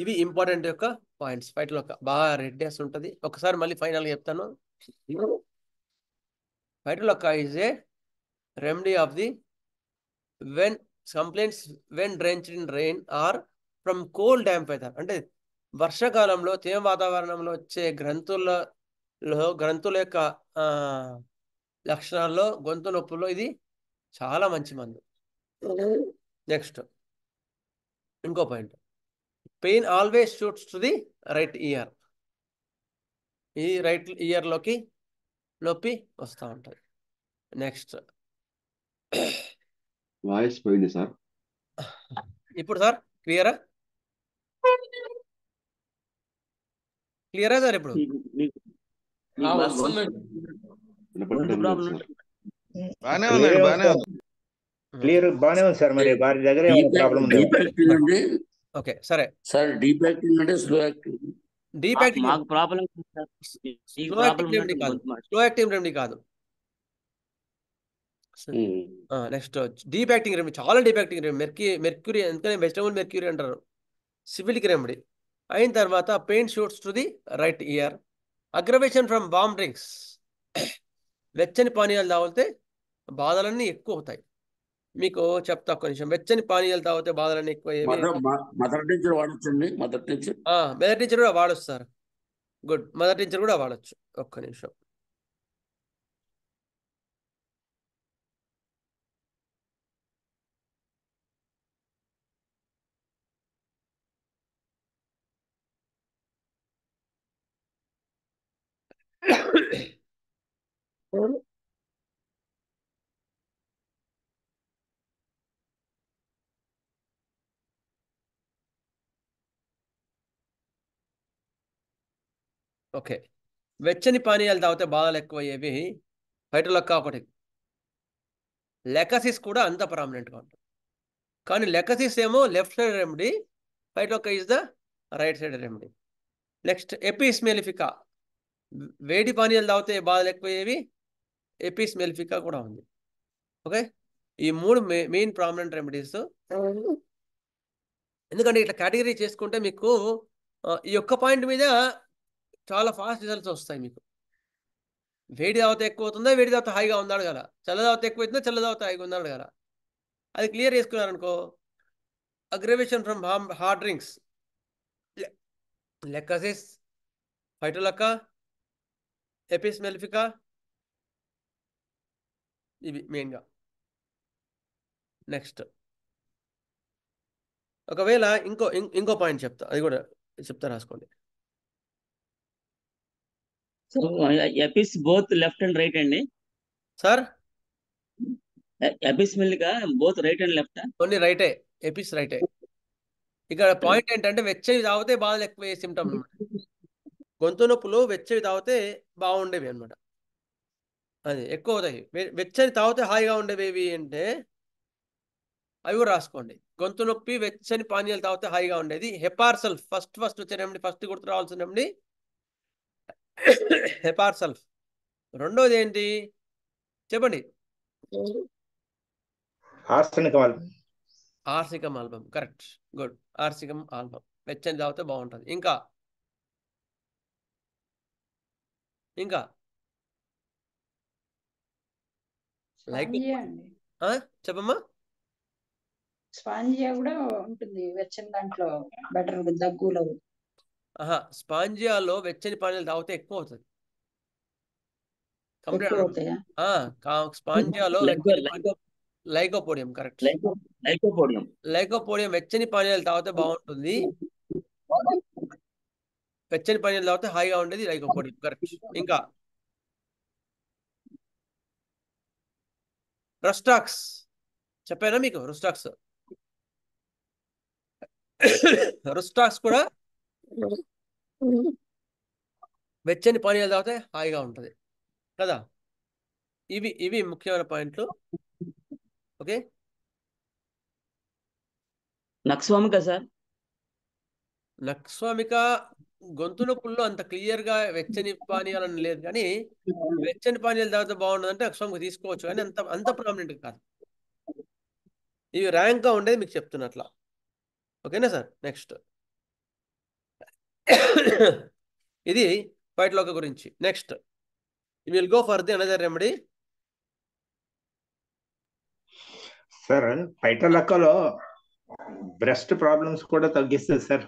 ఇవి ఇంపార్టెంట్ యొక్క పాయింట్స్. ఫైట్లో బాగా రెడ్నెస్ ఉంటుంది. ఒకసారి మళ్ళీ ఫైనల్గా చెప్తాను. Phytolacca is a remedy of the when complaints when drenched in rain or from cold damp weather. అంటే వర్షాకాలంలో తేమ వాతావరణంలో వచ్చే గ్రంథుల యొక్క లక్షణాల్లో, గొంతు నొప్పుల్లో ఇది చాలా మంచి మందు. నెక్స్ట్ ఇంకో point, pain always shoots to the right year. ఈ రైట్ ఇయర్లోకి నొప్పి వస్తూ ఉంటుంది. నెక్స్ట్ వాయిస్ పోయింది సార్. ఇప్పుడు సార్ క్లియరా? క్లియరా సార్ ఇప్పుడు? బానే ఉందండి, బానే ఉంది. క్లియర్ బానే ఉంది సార్. మరి వారి దగ్గర ఏమైనా ప్రాబ్లం ఉంది? ఓకే సరే సార్ డీప్ యాక్టింగ్ అంటే స్లో యాక్టింగ్. డీప్ యాక్టింగ్ మాకు ప్రాబ్లం స్లో యాక్టింగ్ రెమెడీ కాదు, స్లో యాక్టింగ్ రెమెడీ కాదు. నెక్స్ట్ డీప్ యాక్టింగ్ రెమెడీ, చాలా డీప్ యాక్టింగ్ రెమెడీ. మెర్క్యూరీ, ఎందుకని వెజిటబుల్ మెర్క్యూరీ అంటారు. సివిలిక్ రెమెడీ అయిన తర్వాత pain shoots to the right year. Aggravation from warm drinks, వెచ్చని పానీయాలు తాగితే బాధలన్నీ ఎక్కువ అవుతాయి. మీకు చెప్తా ఒక్క నిమిషం. వెచ్చని పానీయాలు తాగితే బాధలన్నీ ఎక్కువ. మదర్ టీచర్ వాడొచ్చండి. మదర్ టీచర్ కూడా వాడచ్చు సార్. గుడ్, మదర్ టీచర్ కూడా వాడచ్చు. ఒక్క నిమిషం. ఓకే, వెచ్చని పానీయాలు తాగితే బాధలు ఎక్కువయ్యేవి. ఫైటోలక్కా ఒకటి. లెకసిస్ కూడా అంత పర్మనెంట్గా ఉంటుంది. కానీ లెకసిస్ ఏమో left side remedy, Phytolacca is the right side remedy. Next Apis mellifica, వేడి పానీయాలు తాగితే బాధలు ఎక్కువయ్యేవి. ఎపిస్ మెలిఫికా కూడా ఉంది. ఓకే, ఈ మూడు మెయిన్ ప్రామినెంట్ రెమెడీస్. ఎందుకంటే ఇట్లా కేటగిరీ చేసుకుంటే మీకు ఈ ఒక్క పాయింట్ మీద చాలా ఫాస్ట్ రిజల్ట్స్ వస్తాయి. మీకు వేడి తాగితే ఎక్కువ అవుతుందా, వేడి తాగితే హాయిగా ఉందాడు కదా, చల్ల తాగితే ఎక్కువ అవుతుందా, చల్ల తాగితే హాయిగా ఉందాడు కదా. అది క్లియర్ చేసుకున్నారనుకో, aggravation from hot drinks, Lachesis, Phytolacca, Apis mellifica, ఇవి మెయిన్గా. నెక్స్ట్ ఒకవేళ ఇంకో పాయింట్ చెప్తా, అది కూడా చెప్తా, రాసుకోండి. Apis both left and right అండి సార్. ఎపిస్ మెల్లిగా బోత్ రైట్ అండ్ లెఫ్ట్. కొన్ని రైటే, ఎపిస్ రైటే. ఇక్కడ పాయింట్ ఏంటంటే వెచ్చవి తాగితే బాధలు ఎక్కువ సిమ్టమ్ అనమాట. గొంతు నొప్పులు వెచ్చవి తాగితే బాగుండేవి అనమాట. అది ఎక్కువ అవుతాయి. వెచ్చని తాగితే హాయిగా ఉండేవి అంటే అవి కూడా రాసుకోండి. గొంతు నొప్పి వెచ్చని పానీయాలు తాగితే హాయిగా ఉండేది. హెపార్సల్ఫ్ ఫస్ట్ వచ్చే రెమెడీ, ఫస్ట్ గుర్తు రావాల్సిన రెమెడీ హెపార్సల్ఫ్. రెండోది ఏంటి చెప్పండి? Arsenicum album. Correct, good. Arsenicum album వెచ్చని తాగితే బాగుంటుంది. ఇంకా లైక్ చెప్పమ్మా. స్పాంజియా కూడా ఉంటుంది వెచ్చని దాంట్లో, బెటర్ దగ్గులో. స్పాంజియాలో వెచ్చని పానీయాలు తాగితే ఎక్కువ అవుతుంది. స్పాంజియాలో లైకోపోడియం. కరెక్ట్, లైకోపోడియం వెచ్చని పానీయాలు తాగితే బాగుంటుంది. వెచ్చని పానీయాలు తాగితే హాయిగా ఉండేది లైకోపోడియం. కరెక్ట్. ఇంకా రస్టాక్స్ చెప్పానా మీకు? రుస్టాక్స్ కూడా వెచ్చని పానీయాలు తాగితే హాయిగా ఉంటుంది కదా. ఇవి ముఖ్యమైన పాయింట్లు. Okay, nux vomica sir. నక్స్వామిక గొంతు నొప్పుల్లో అంత క్లియర్ గా వెచ్చని పానీయాలని లేదు, కానీ వెచ్చని పానీయాలు తాగితే బాగుండదు అంటే నక్స్వామిక తీసుకోవచ్చు, కానీ అంత ప్రామినెంట్ కాదు. ఇవి ర్యాంక్ గా ఉండేది మీకు చెప్తున్నట్లా. ఓకేనా సార్? నెక్స్ట్ ఇది ఫైటోలక్కా గురించి. Next will go for the another remedy. Sir ఫైటోలక్కాలో బ్రెస్ట్ ప్రాబ్లమ్స్ కూడా తగ్గిస్తుంది సార్.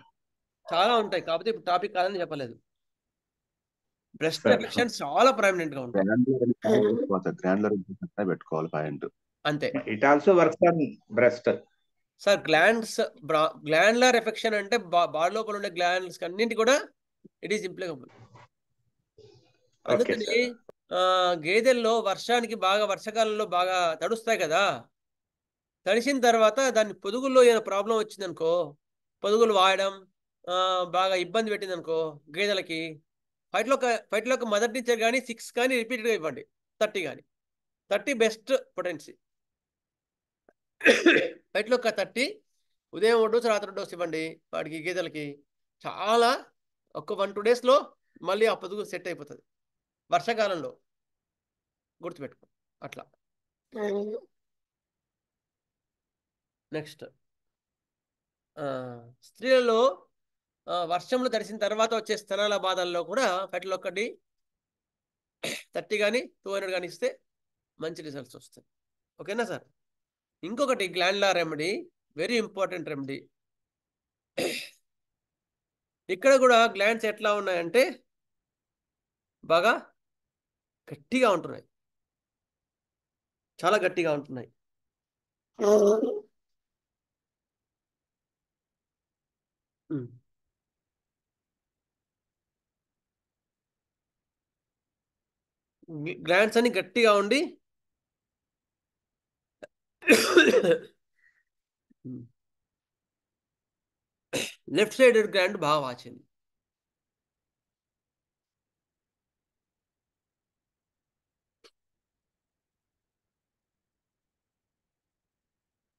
చాలా ఉంటాయి, కాకపోతే ఇప్పుడు టాపిక్ కాదని చెప్పలేదు. బ్రెస్ట్ ఎఫెక్షన్స్ చాలా ప్రామినెంట్ గా ఉంటాయి. గ్రాండ్లర్ పెట్టుకోవాలి పాయింట్. అంతే. It also works on breast. Sir glandular affection అంటే బాడీ లోపల ఉండే గ్లాండ్స్ అన్నింటి కూడా ఇట్ ఈస్ ఇంప్లికబుల్. అందుకని గేదెల్లో వర్షాకాలంలో బాగా తడుస్తాయి కదా, తడిసిన తర్వాత దాన్ని పొదుగుల్లో ఏమైనా ప్రాబ్లం వచ్చిందనుకో, పొదుగులు వాయడం బాగా ఇబ్బంది పెట్టింది అనుకో గేదెలకి, ఫైట్లో మొదటి నుంచి కానీ 6 కానీ రిపీటెడ్గా ఇవ్వండి, 30 కానీ. 30 బెస్ట్ పొటెన్సీ. ఫైట్లో 30 ఉదయం 1 డోసు రాత్రి 1 డోసు ఇవ్వండి వాడికి, గేదెలకి. చాలా ఒక 1-2 డేస్లో మళ్ళీ ఆ పొదుగు సెట్ అయిపోతుంది వర్షాకాలంలో, గుర్తుపెట్టుకో అట్లా. నెక్స్ట్ స్త్రీలలో వర్షంలో తడిసిన తర్వాత వచ్చే స్తనాల బాధల్లో కూడా ఫైట్లో 30 కానీ 200 కానీ ఇస్తే మంచి రిజల్ట్స్ వస్తాయి. ఓకేనా సార్? ఇంకొకటి glandular remedy, very important remedy. ఇక్కడ కూడా గ్లాండ్స్ ఎట్లా ఉన్నాయంటే బాగా గట్టిగా ఉంటున్నాయి, చాలా గట్టిగా ఉంటున్నాయి. గ్లాండ్స్ అన్ని గట్టిగా ఉండి లెఫ్ట్ సైడ్ గ్లాండ్ బాగా వాచింది.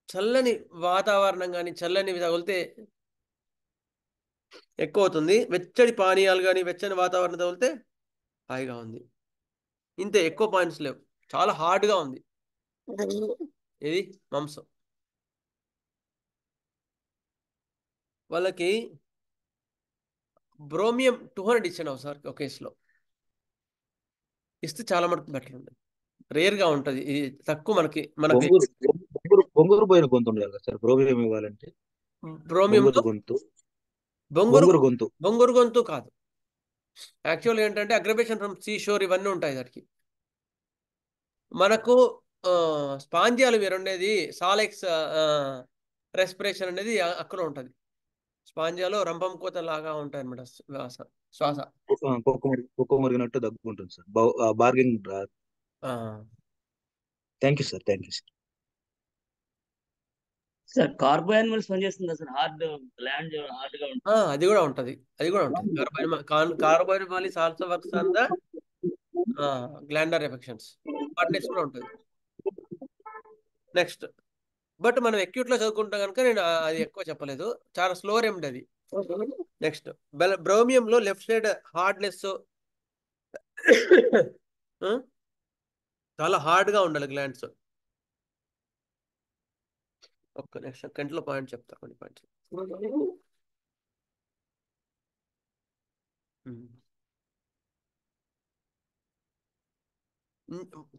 చల్లని వాతావరణం కానీ చల్లని తగిలితే ఎక్కువ అవుతుంది, వెచ్చడి పానీయాలు కానీ వెచ్చని వాతావరణం తగిలితే హాయిగా ఉంది. ఇంతే, ఎక్కువ పాయింట్స్ లేవు. చాలా హార్డ్గా ఉంది ఇది మాంసం. వాళ్ళకి బ్రోమియం 200 ఇచ్చాను సార్ ఒక కేసులో, ఇస్తే చాలా మటుకు బెటర్ ఉంది. రేర్గా ఉంటుంది ఇది, తక్కువ మనకి బొంగురు పోయిన గొంతు ఉండాలి కదా సార్ బ్రోమియం ఇవ్వాలంటే? బ్రోమియం గొంతు బొంగురు గొంతు కాదు, యాక్చువల్ ఏంటంటే అగ్రబేషన్ ఫ్రమ్ సీ షోర్ ఇవన్నీ ఉంటాయి దానికి. మనకు స్పాంజియాలు వేరుండేది, సాలెక్స్ రెస్పిరేషన్ అనేది అక్కడ ఉంటుంది. స్పాంజియాలో రంపం కోత లాగా ఉంటాయి అన్నమాట శ్వాస. కుక్క మురిగినట్టు దగ్గు ఉంటుంది sir. Barking. Thank you sir. Sir carbo animals పనిచేస్తుందా సార్? గ్లాండ్ హార్డ్ గా ఉంటుంది. అది కూడా ఉంటుంది. Carbo animals also works on the glandular affections, hardness కూడా ఉంటుంది. నెక్స్ట్, బట్ మనం అక్యూట్లో చదువుకుంటాం కనుక నేను అది ఎక్కువ చెప్పలేదు, చాలా స్లో రెమెడీ అది. నెక్స్ట్, బ్రోమియంలో లెఫ్ట్ సైడ్ హార్డ్నెస్, చాలా హార్డ్గా ఉండాలి గ్లాండ్స్. ఒక్క నెక్స్ట్ కంట్లో పాయింట్ చెప్తా, కొన్ని పాయింట్స్.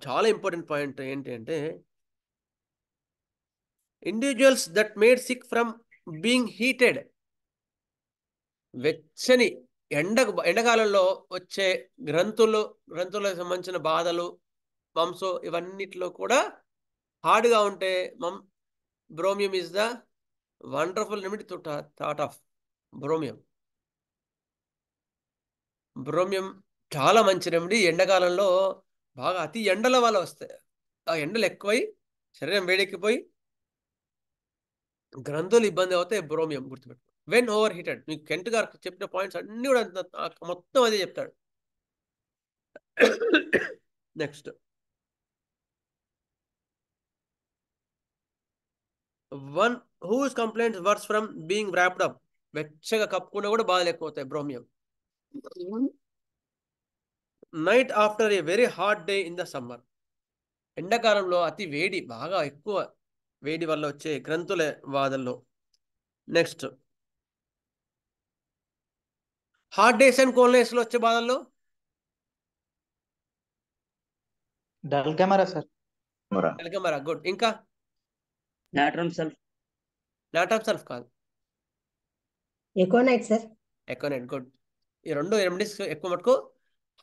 చాలా ఇంపార్టెంట్ పాయింట్ ఏంటి అంటే, individuals that made sick from being heated, వెచ్చని ఎండాకాలంలో వచ్చే గ్రంథులకు సంబంధించిన బాధలు, మాంసం, ఇవన్నిట్లో కూడా హార్డ్గా ఉంటే bromium is the wonderful remedy to thought of bromium. Bromium చాలా మంచి రెమెడీ. ఎండాకాలంలో బాగా అతి ఎండల వల్ల వస్తాయి, ఆ ఎండలు ఎక్కువై శరీరం వేడెక్కిపోయి గ్రంథులు ఇబ్బంది అవుతాయి, బ్రోమియం గుర్తుపెట్టు. వెన్ ఓవర్ హీటెడ్, మీకు కెంట్ గారు చెప్పిన పాయింట్స్ అన్ని కూడా మొత్తం అదే చెప్తాడు. Next, one whose complaints worse from being wrapped up, వెచ్చగా కప్పుకున్నా కూడా బాధలు ఎక్కువ అవుతాయి bromium. Night after a very hot day in the summer, ఎండాకాలంలో అతి వేడి, బాగా ఎక్కువ వేడి వల్ల వచ్చే గ్రంథుల బాధల్లో. Next, hot days and cold days లో వచ్చే బాధల్లో dull camera sir. Dull camera, good. ఇంకా లాటరమ్ సెల్ఫ్ కాదు, ఎకోనైట్ సార్. Aconite, good. ఈ రెండు రెమెడీస్ ఎక్కువ మటుకు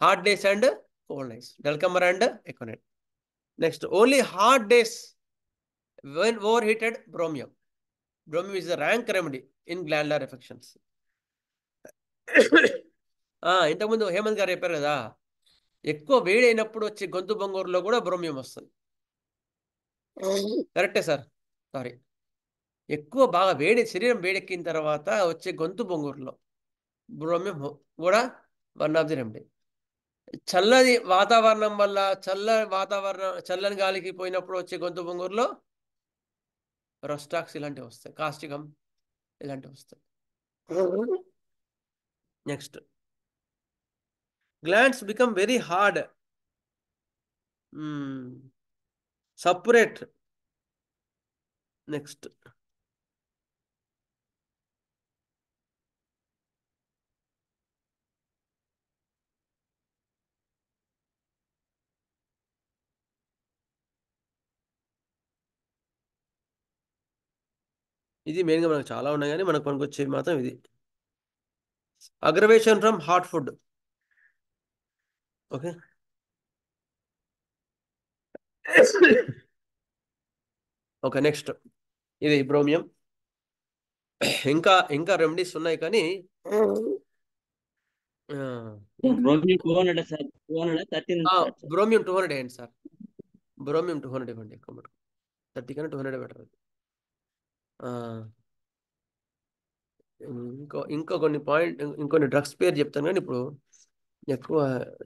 hot days and cold days, dull camera and aconite. Next, only hot days when overheated, bromine. Bromine is a rank remedy in glandular affections. ఇంతకుముందు హేమంత్ గారు చెప్పారు కదా, ఎక్కువ వేడి అయినప్పుడు వచ్చే గొంతు బొంగూరులో కూడా బ్రోమియం వస్తుంది. కరెక్టే సార్, సారీ. ఎక్కువ బాగా శరీరం వేడెక్కిన తర్వాత వచ్చే గొంతు బొంగూరులో బ్రోమియం కూడా వన్ ఆఫ్ ది రెమెడీ. చల్లని వాతావరణం వల్ల చల్లని గాలికి పోయినప్పుడు వచ్చే గొంతు బొంగూరులో రొస్టాక్స్ ఇలాంటివి వస్తాయి, కాస్టికం ఇలాంటివి వస్తాయి. Next, glands become very hard, separate. Next, ఇది మెయిన్గా మనకు చాలా ఉన్నాయి కానీ మనకు పనికొచ్చేది మాత్రం ఇది. Aggravation from hot food. Okay, okay. Next, ఇది బ్రోమియం. ఇంకా ఇంకా రెమెడీస్ ఉన్నాయి కానీ బ్రోమియం 200 సార్, 200 బ్రోమియం 200 ఏంటి సార్, బ్రోమియం 200 ఇవ్వండి. ఎక్కువ 30 కన్నా 200 బెటర్. ఇంకో ఇంకొన్ని డ్రగ్స్ పేరు చెప్తాను కానీ ఇప్పుడు ఎక్కువ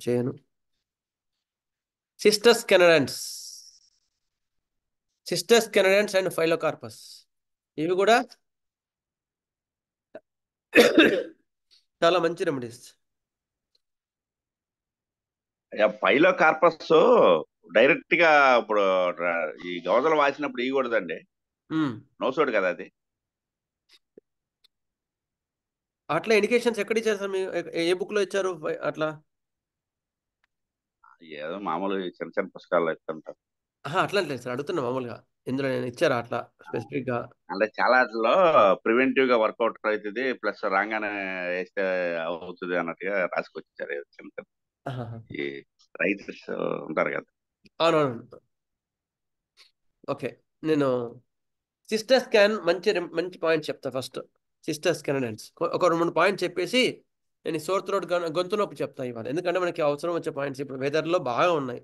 చేయను. సిస్టస్ కెనడెన్స్ అండ్ ఫైలోకార్పస్, ఇవి కూడా చాలా మంచి రెమెడీస్. ఫైలోకార్పస్ డైరెక్ట్ గా ఇప్పుడు ఈ గవదలు వాసినప్పుడు ఇవ్వకూడదండి, నోసోడు కదా అది. అట్లా ఇండికేషన్స్ ఎక్కడ ఇచ్చారు సార్, ఏ బుక్ లో ఇచ్చారు అట్లా? ఏదో మామూలు చిన్న చిన్న పుస్తకాల్లో ఇస్తుంటారు. అట్లా లేదు సార్, అడుగుతున్నా మామూలుగా. ఇందులో నేను ఇచ్చారా అట్లా స్పెసిఫిక్ గా? అంటే చాలా వాటిలో ప్రివెంటివ్ గా వర్కౌట్ అవుతుంది, ప్లస్ రాగానే వేస్తే అవుతుంది అన్నట్టుగా రాసుకొచ్చారు చిన్న చిన్న ఈ రైతర్స్ ఉంటారు కదా. అవునవును. ఓకే, నేను సిస్టర్ స్కాన్ మంచి పాయింట్ చెప్తా. ఫస్ట్ సిస్టర్ స్కాన్ ఒక 2-3 పాయింట్స్ చెప్పేసి నేను సోర్ త్రోట్ గొంతు నొప్పి చెప్తా ఇవాళ, ఎందుకంటే మనకి అవసరం వచ్చే పాయింట్స్ ఇప్పుడు వెదర్లో బాగా ఉన్నాయి.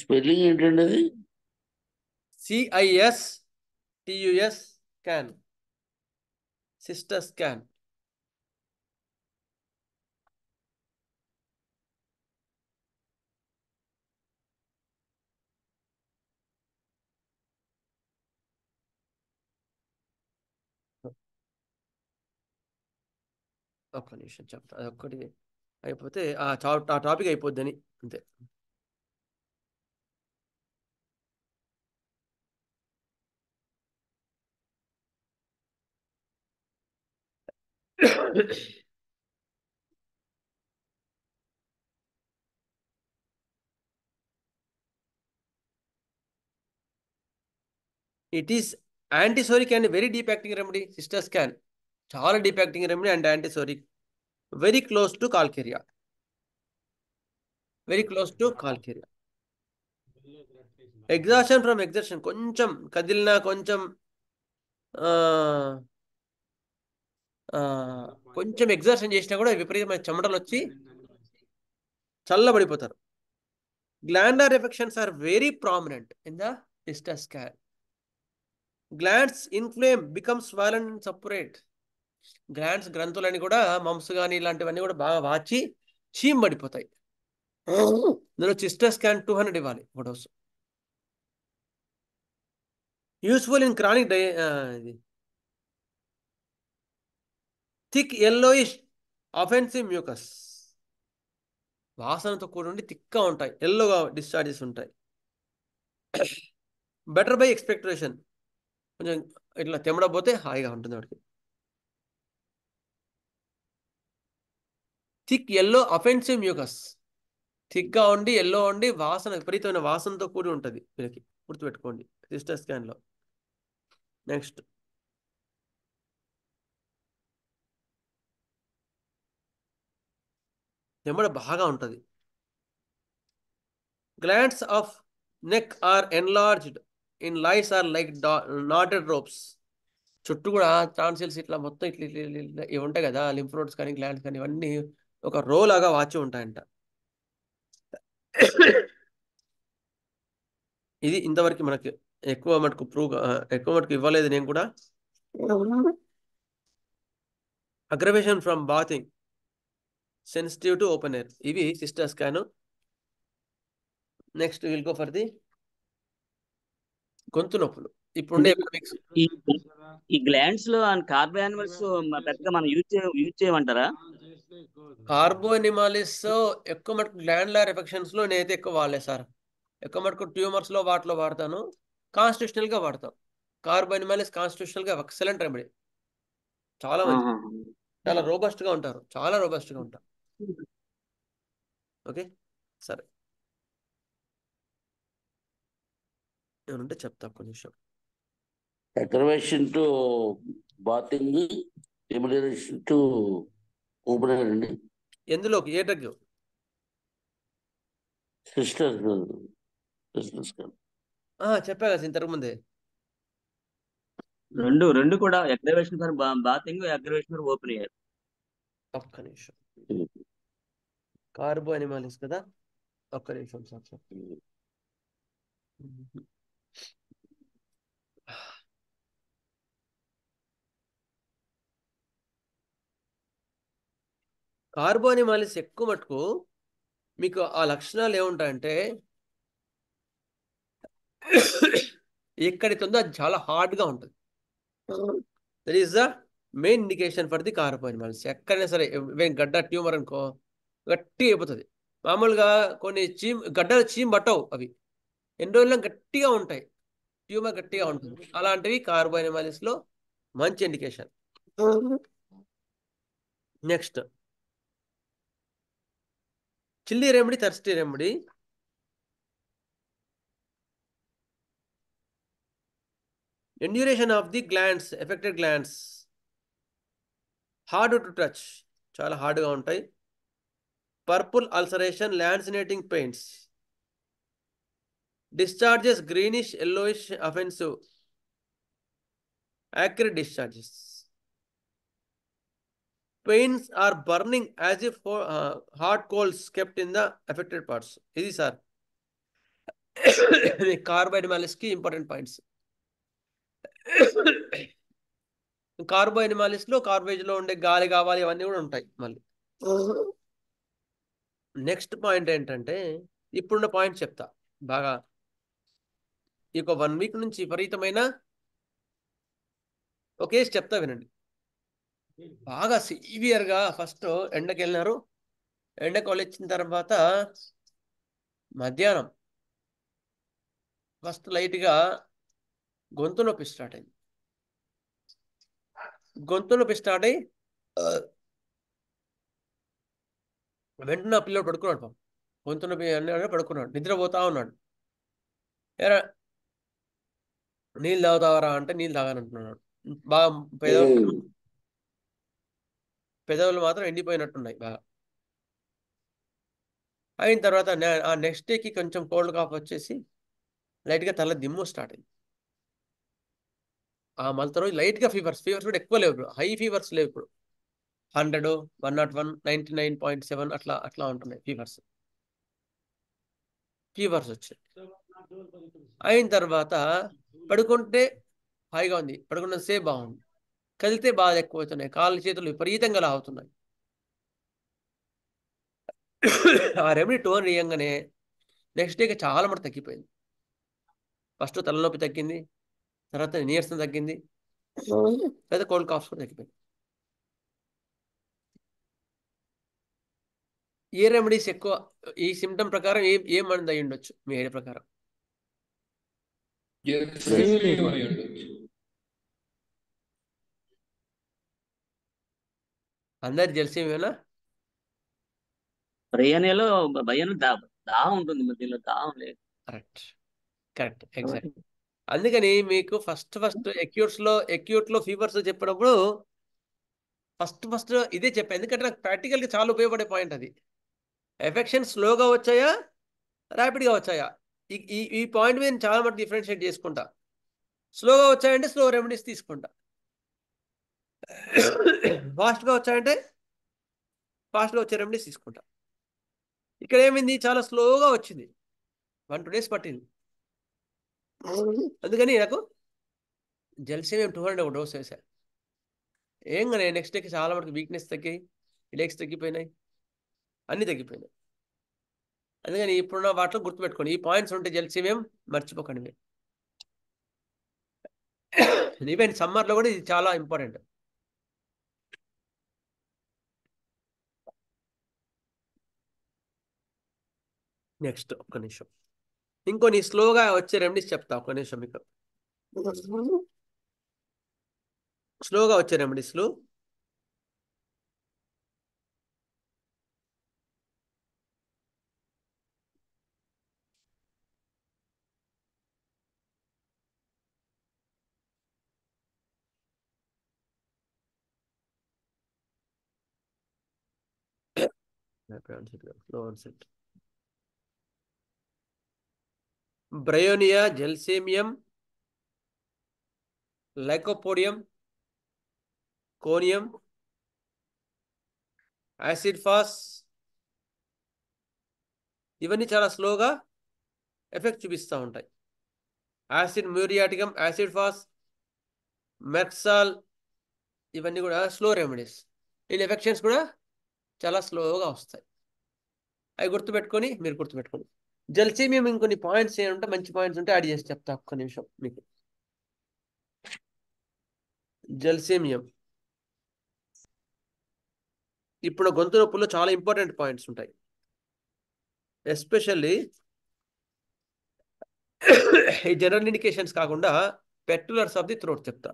స్పెల్లింగ్ ఏంటండి అది? CISTUS can, cistus can. ఒక్క నిమిషం చెప్తా, అదొక్కటి అయిపోతే ఆ టాపిక్ అయిపోద్దని అంతే. It is antipsoric and very deep acting remedy. Cistus can చాలా deep acting remedy and antipsoric, very close to calcarea, very close to calcarea. Exhaustion from exertion, కొంచెం కదిలినా కొంచెం ఎగ్జర్షన్ చేసినా కూడా విపరీతమైన చెమటలు వచ్చి చల్లబడిపోతారు. Glandular affections are very prominent in the cistus can. Glands inflame become swollen and separate. Glands గ్రంథులని కూడా మమ్స్ కానీ ఇలాంటివన్నీ కూడా బాగా వాచి చీంబడిపోతాయి. ఇందులో సిస్టర్ స్కాన్ 200 ఇవ్వాలి ఒక dose. Useful in chronic thick yellowish offensive mucus, వాసనతో కూడి ఉండి థిక్గా ఉంటాయి, ఎల్లోగా డిశ్చార్జెస్ ఉంటాయి. బెటర్ బై ఎక్స్పెక్టేషన్, కొంచెం ఇట్లా తెమ్మడపోతే హాయిగా ఉంటుంది వాడికి. థిక్ ఎల్లో అఫెన్సివ్ మ్యూకస్, థిక్గా ఉండి ఎల్లో ఉండి వాసన విపరీతమైన వాసనతో కూడి ఉంటుంది వీళ్ళకి, గుర్తుపెట్టుకోండి సిస్టర్ స్కాన్లో. నెక్స్ట్, ఎమ్మడ బాగా ఉంటుంది. Glands of neck are enlarged in lies are like knotted ropes. చుట్టూ కూడా టాన్సిల్స్ ఇట్లా మొత్తం ఇట్లా ఇట్లా ఇట్లా ఇవి ఉంటాయి కదా, లింఫ్ నోడ్స్ కానీ గ్లాండ్స్ కానీ ఇవన్నీ ఒక రో లాగా వాచి ఉంటాయంట. ఇది ఇంతవరకు మనకి ఎక్కువ మటుకు ఇవ్వలేదు నేను కూడా. Aggravation from bathing, sensitive to open air, ఇవి cistus can. Next will go for the గొంతు నొప్పులు. ఇప్పుడు ఈ గ్లాండ్స్ లో అండ్ కార్బో యానిమల్స్ పెద్దగా మనం యూజ్ చేయమంటారా? కార్బో ఎనిమాలిస్ ఎక్కువ మటుకు గ్లాండ్యులర్ ఎఫెక్షన్స్ లో నేనైతే ఎక్కువ వాడలేదు సార్. ఎక్కువ మటుకు ట్యూమర్స్ లో వాటిలో వాడతాను, కాన్స్టిట్యూషనల్ గా వాడతాం. కార్బో ఎనిమాలిస్ కాన్స్టిట్యూషనల్ గా ఎక్సలెంట్ రెమెడీ, చాలా మంచి, చాలా రోబస్ట్ గా ఉంటారు, చాలా రోబస్ట్ గా ఉంటారు. ఓకే సరే, ఏమంటే చెప్తా ఒక్క నిమిషం. అగ్రవేషన్ టు బాతింగ్, ఇమిడియేషన్ టు ఓపెన్ ఎయిర్ అండి. ఎందులోకి ఏ డ్రగ్? సిస్టర్ చెప్పా కదా ఇంతకు ముందే. రెండు కూడా aggravation for bathing, aggravation for open air. ఒక్క నిమిషం, కార్బో ఎనిమాలిస్ కదా, ఒక్క నిమిషం సార్. కార్బో ఎనిమాలిస్ ఎక్కువ మటుకు మీకు ఆ లక్షణాలు ఏముంటాయంటే, ఎక్కడికి ఉందో అది చాలా హార్డ్గా ఉంటుంది. That is the main indication for the carbo animalis. ఎక్కడైనా సరే గడ్డ ట్యూమర్ అనుకో గట్టి అయిపోతుంది. మామూలుగా కొన్ని గడ్డలు చీమ్ పట్టవు, అవి ఎన్ని రోజుల్లో గట్టిగా ఉంటాయి, ట్యూమర్ గట్టిగా ఉంటుంది. అలాంటివి కార్బో ఎనిమాలిస్ లో మంచి indication. Next chilly remedy, thirsty remedy. Induration of the glands, affected glands, hard to touch, చాలా హార్డ్గా ఉంటాయి. Purple ulceration, lancinating pains, discharges greenish yellowish offensive, acrid discharges, pains are burning as if hot coals kept in the affected parts. ఇది sir కార్బో ఎనిమాలిస్ కి important points. కార్బో animalis లో garbage లో ఉండే గాలి కావాలి అవన్నీ కూడా ఉంటాయి. మళ్ళీ నెక్స్ట్ పాయింట్ ఏంటంటే, ఇప్పుడున్న పాయింట్ చెప్తా బాగా. ఈ 1 వీక్ నుంచి విపరీతమైన ఒకేసి చెప్తా వినండి. బాగా సివియర్గా ఫస్ట్ ఎండకి వెళ్ళినారు, ఎండకు వచ్చిన తర్వాత మధ్యాహ్నం ఫస్ట్ లైట్గా గొంతు నొప్పి స్టార్ట్ అయింది. గొంతు నొప్పి స్టార్ట్ అయ్యి వెంటనే పిల్లడు పడుకున్నాడు. పాపం గొంతు నొప్పి అన్నాడు, పడుకున్నాడు, నిద్రపోతా ఉన్నాడు. ఎరా నీళ్ళు తాగుతావరా అంటే నీళ్ళు తాగానంటున్నాడు. బాగా పెదవులు మాత్రం ఎండిపోయినట్టున్నాయి బాగా. అయిన తర్వాత ఆ నెక్స్ట్ డేకి కొంచెం కోల్డ్ కాఫ్ వచ్చేసి లైట్గా తల దిమ్ము స్టార్ట్ అయింది. ఆ మళ్ళీ రోజు లైట్గా ఫీవర్స్ కూడా ఎక్కువ లేవు ఇప్పుడు, హై ఫీవర్స్ లేవు ఇప్పుడు. 100, 101, 99.7 అట్లా ఉంటున్నాయి ఫీవర్స్ వచ్చాయి. అయిన తర్వాత పడుకుంటే హాయిగా ఉంది, పడుకున్న సేపు బాగుంది, కదిలితే బాగా ఎక్కువ అవుతున్నాయి, కాళ్ళు చేతులు విపరీతంగా లాగుతున్నాయి. ఆ రెమెడీ టోన్ వేయంగానే నెక్స్ట్ డేకి చాలా మటు తగ్గిపోయింది. ఫస్ట్ తలనొప్పి తగ్గింది, తర్వాత నీరసం తగ్గింది, లేదా కోల్డ్ కాఫ్స్ కూడా తగ్గిపోయింది. ఏ రెమెడీస్ ఎక్కువ ఈ సిమ్టమ్ ప్రకారం ఏ మంది అయి ఉండొచ్చు మీ ఐడియా ప్రకారం? అందరు జెల్సీమేనా? ప్రయాణంలో భయం దాహం ఉంటుంది, మధ్యలో దాహం లేదు. Correct exact. అందుకని మీకు ఫస్ట్ అక్యూట్ లో ఫీవర్స్ చెప్పినప్పుడు ఫస్ట్ ఇదే చెప్పాను, ఎందుకంటే నాకు ప్రాక్టికల్గా చాలా ఉపయోగపడే పాయింట్ అది. ఎఫెక్షన్ స్లోగా వచ్చాయా ర్యాపిడ్గా వచ్చాయా? ఈ పాయింట్ మీద చాలా మటు డిఫరెన్షియేట్ చేసుకుంటా. స్లోగా వచ్చాయంటే స్లో రెమెడీస్ తీసుకుంటా, ఫాస్ట్గా వచ్చాయంటే ఫాస్ట్గా వచ్చే రెమెడీస్ తీసుకుంటా. ఇక్కడ ఏమైంది, చాలా స్లోగా వచ్చింది, 1-2 days పట్టింది. అందుకని నాకు జెల్సిమియం 200 ఒక డోస్ వేసా. ఏం కానీ నెక్స్ట్ డేకి చాలా మటుకు వీక్నెస్ తగ్గాయి, హెడేక్స్ తగ్గిపోయినాయి, అన్నీ తగ్గిపోయినాయి. అందుకని ఇప్పుడున్న వాటిలో గుర్తుపెట్టుకోండి, ఈ పాయింట్స్ ఉంటే జెల్సిమియం మర్చిపోకండి మీరు. ఈవెన్ సమ్మర్లో కూడా ఇది చాలా ఇంపార్టెంట్. నెక్స్ట్ ఒక్క నిమిషం, ఇంకొన్ని స్లోగా వచ్చే రెమెడీస్ చెప్తా. ఒక్క నిమిషం మీకు స్లోగా వచ్చే రెమెడీస్లు. బ్రయోనియా, జెల్సేమియం, లైకోపోడియం, కోనియం, యాసిడ్ ఫాస్, ఇవన్నీ చాలా స్లోగా ఎఫెక్ట్ చూపిస్తూ ఉంటాయి. యాసిడ్ మ్యూరియాటికం, యాసిడ్ ఫాస్, మెర్క్సాల్, ఇవన్నీ కూడా స్లో రెమెడీస్. వీళ్ళ ఎఫెక్షన్స్ కూడా చాలా స్లోగా వస్తాయి. అవి గుర్తుపెట్టుకొని మీరు గుర్తుపెట్టుకోండి. జెల్సిమియం ఇంకొన్ని పాయింట్స్ ఏమంటే మంచి పాయింట్స్ ఉంటే యాడ్ చేసి చెప్తా. ఒక్క నిమిషం మీకు. జెల్సిమియం ఇప్పుడు గొంతు నొప్పుల్లో చాలా ఇంపార్టెంట్ పాయింట్స్ ఉంటాయి, ఎస్పెషల్లీ ఈ జనరల్ ఇండికేషన్స్ కాకుండా పెట్యులర్స్ ఆఫ్ ది థ్రోట్ చెప్తా.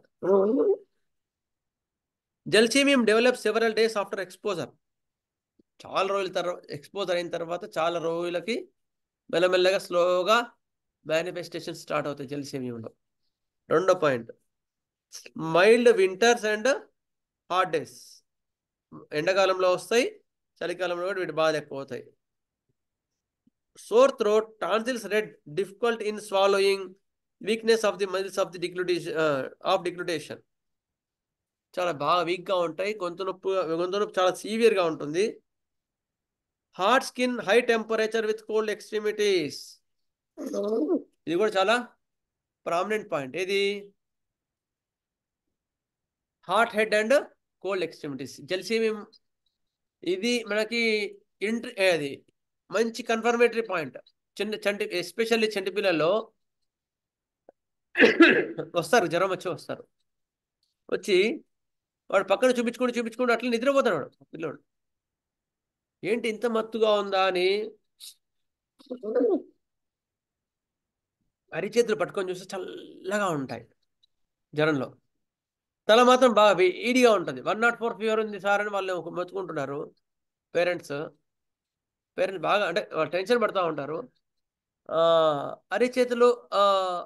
Gelsemium develop several days after exposure. చాలా రోజుల తర్వాత ఎక్స్పోజర్ అయిన తర్వాత చాలా రోజులకి మెల్లమెల్లగా స్లోగా మేనిఫెస్టేషన్ స్టార్ట్ అవుతాయి జెల్సిమియంలో. రెండో point, mild winters and hot days. ఎండాకాలంలో వస్తాయి, చలికాలంలో కూడా వీటి బాధ ఎక్కువ అవుతాయి. Sore throat, tonsils red, difficult in swallowing, weakness of the muscles of the deglutition. చాలా బాగా వీక్గా ఉంటాయి, గొంతు నొప్పి చాలా సివియర్గా ఉంటుంది. Hot skin, high temperature with cold extremities. ఇది కూడా చాలా ప్రామినెంట్ పాయింట్. ఇది hot head and cold extremities. Gelsemium ఇది మనకి అది మంచి కన్ఫర్మేటరీ పాయింట్. చంటి ఎస్పెషల్లీ చంటి పిల్లల్లో వస్తారు, జ్వరం వస్తారు, వచ్చి వాడు పక్కన చూపించుకుంటూ అట్లా నిద్రపోతాడు వాడు పిల్లోడు. ఏంటి ఇంత మత్తుగా ఉందా అని అరిచేతులు పట్టుకొని చూస్తే చల్లగా ఉంటాయి జ్వరంలో. తల మాత్రం బాగా వేడిగా ఉంటుంది. 104 ఫీవర్ ఉంది సార్ అని వాళ్ళు మొత్తుకుంటున్నారు. పేరెంట్స్ బాగా అంటే టెన్షన్ పడుతూ ఉంటారు. అరిచేతులు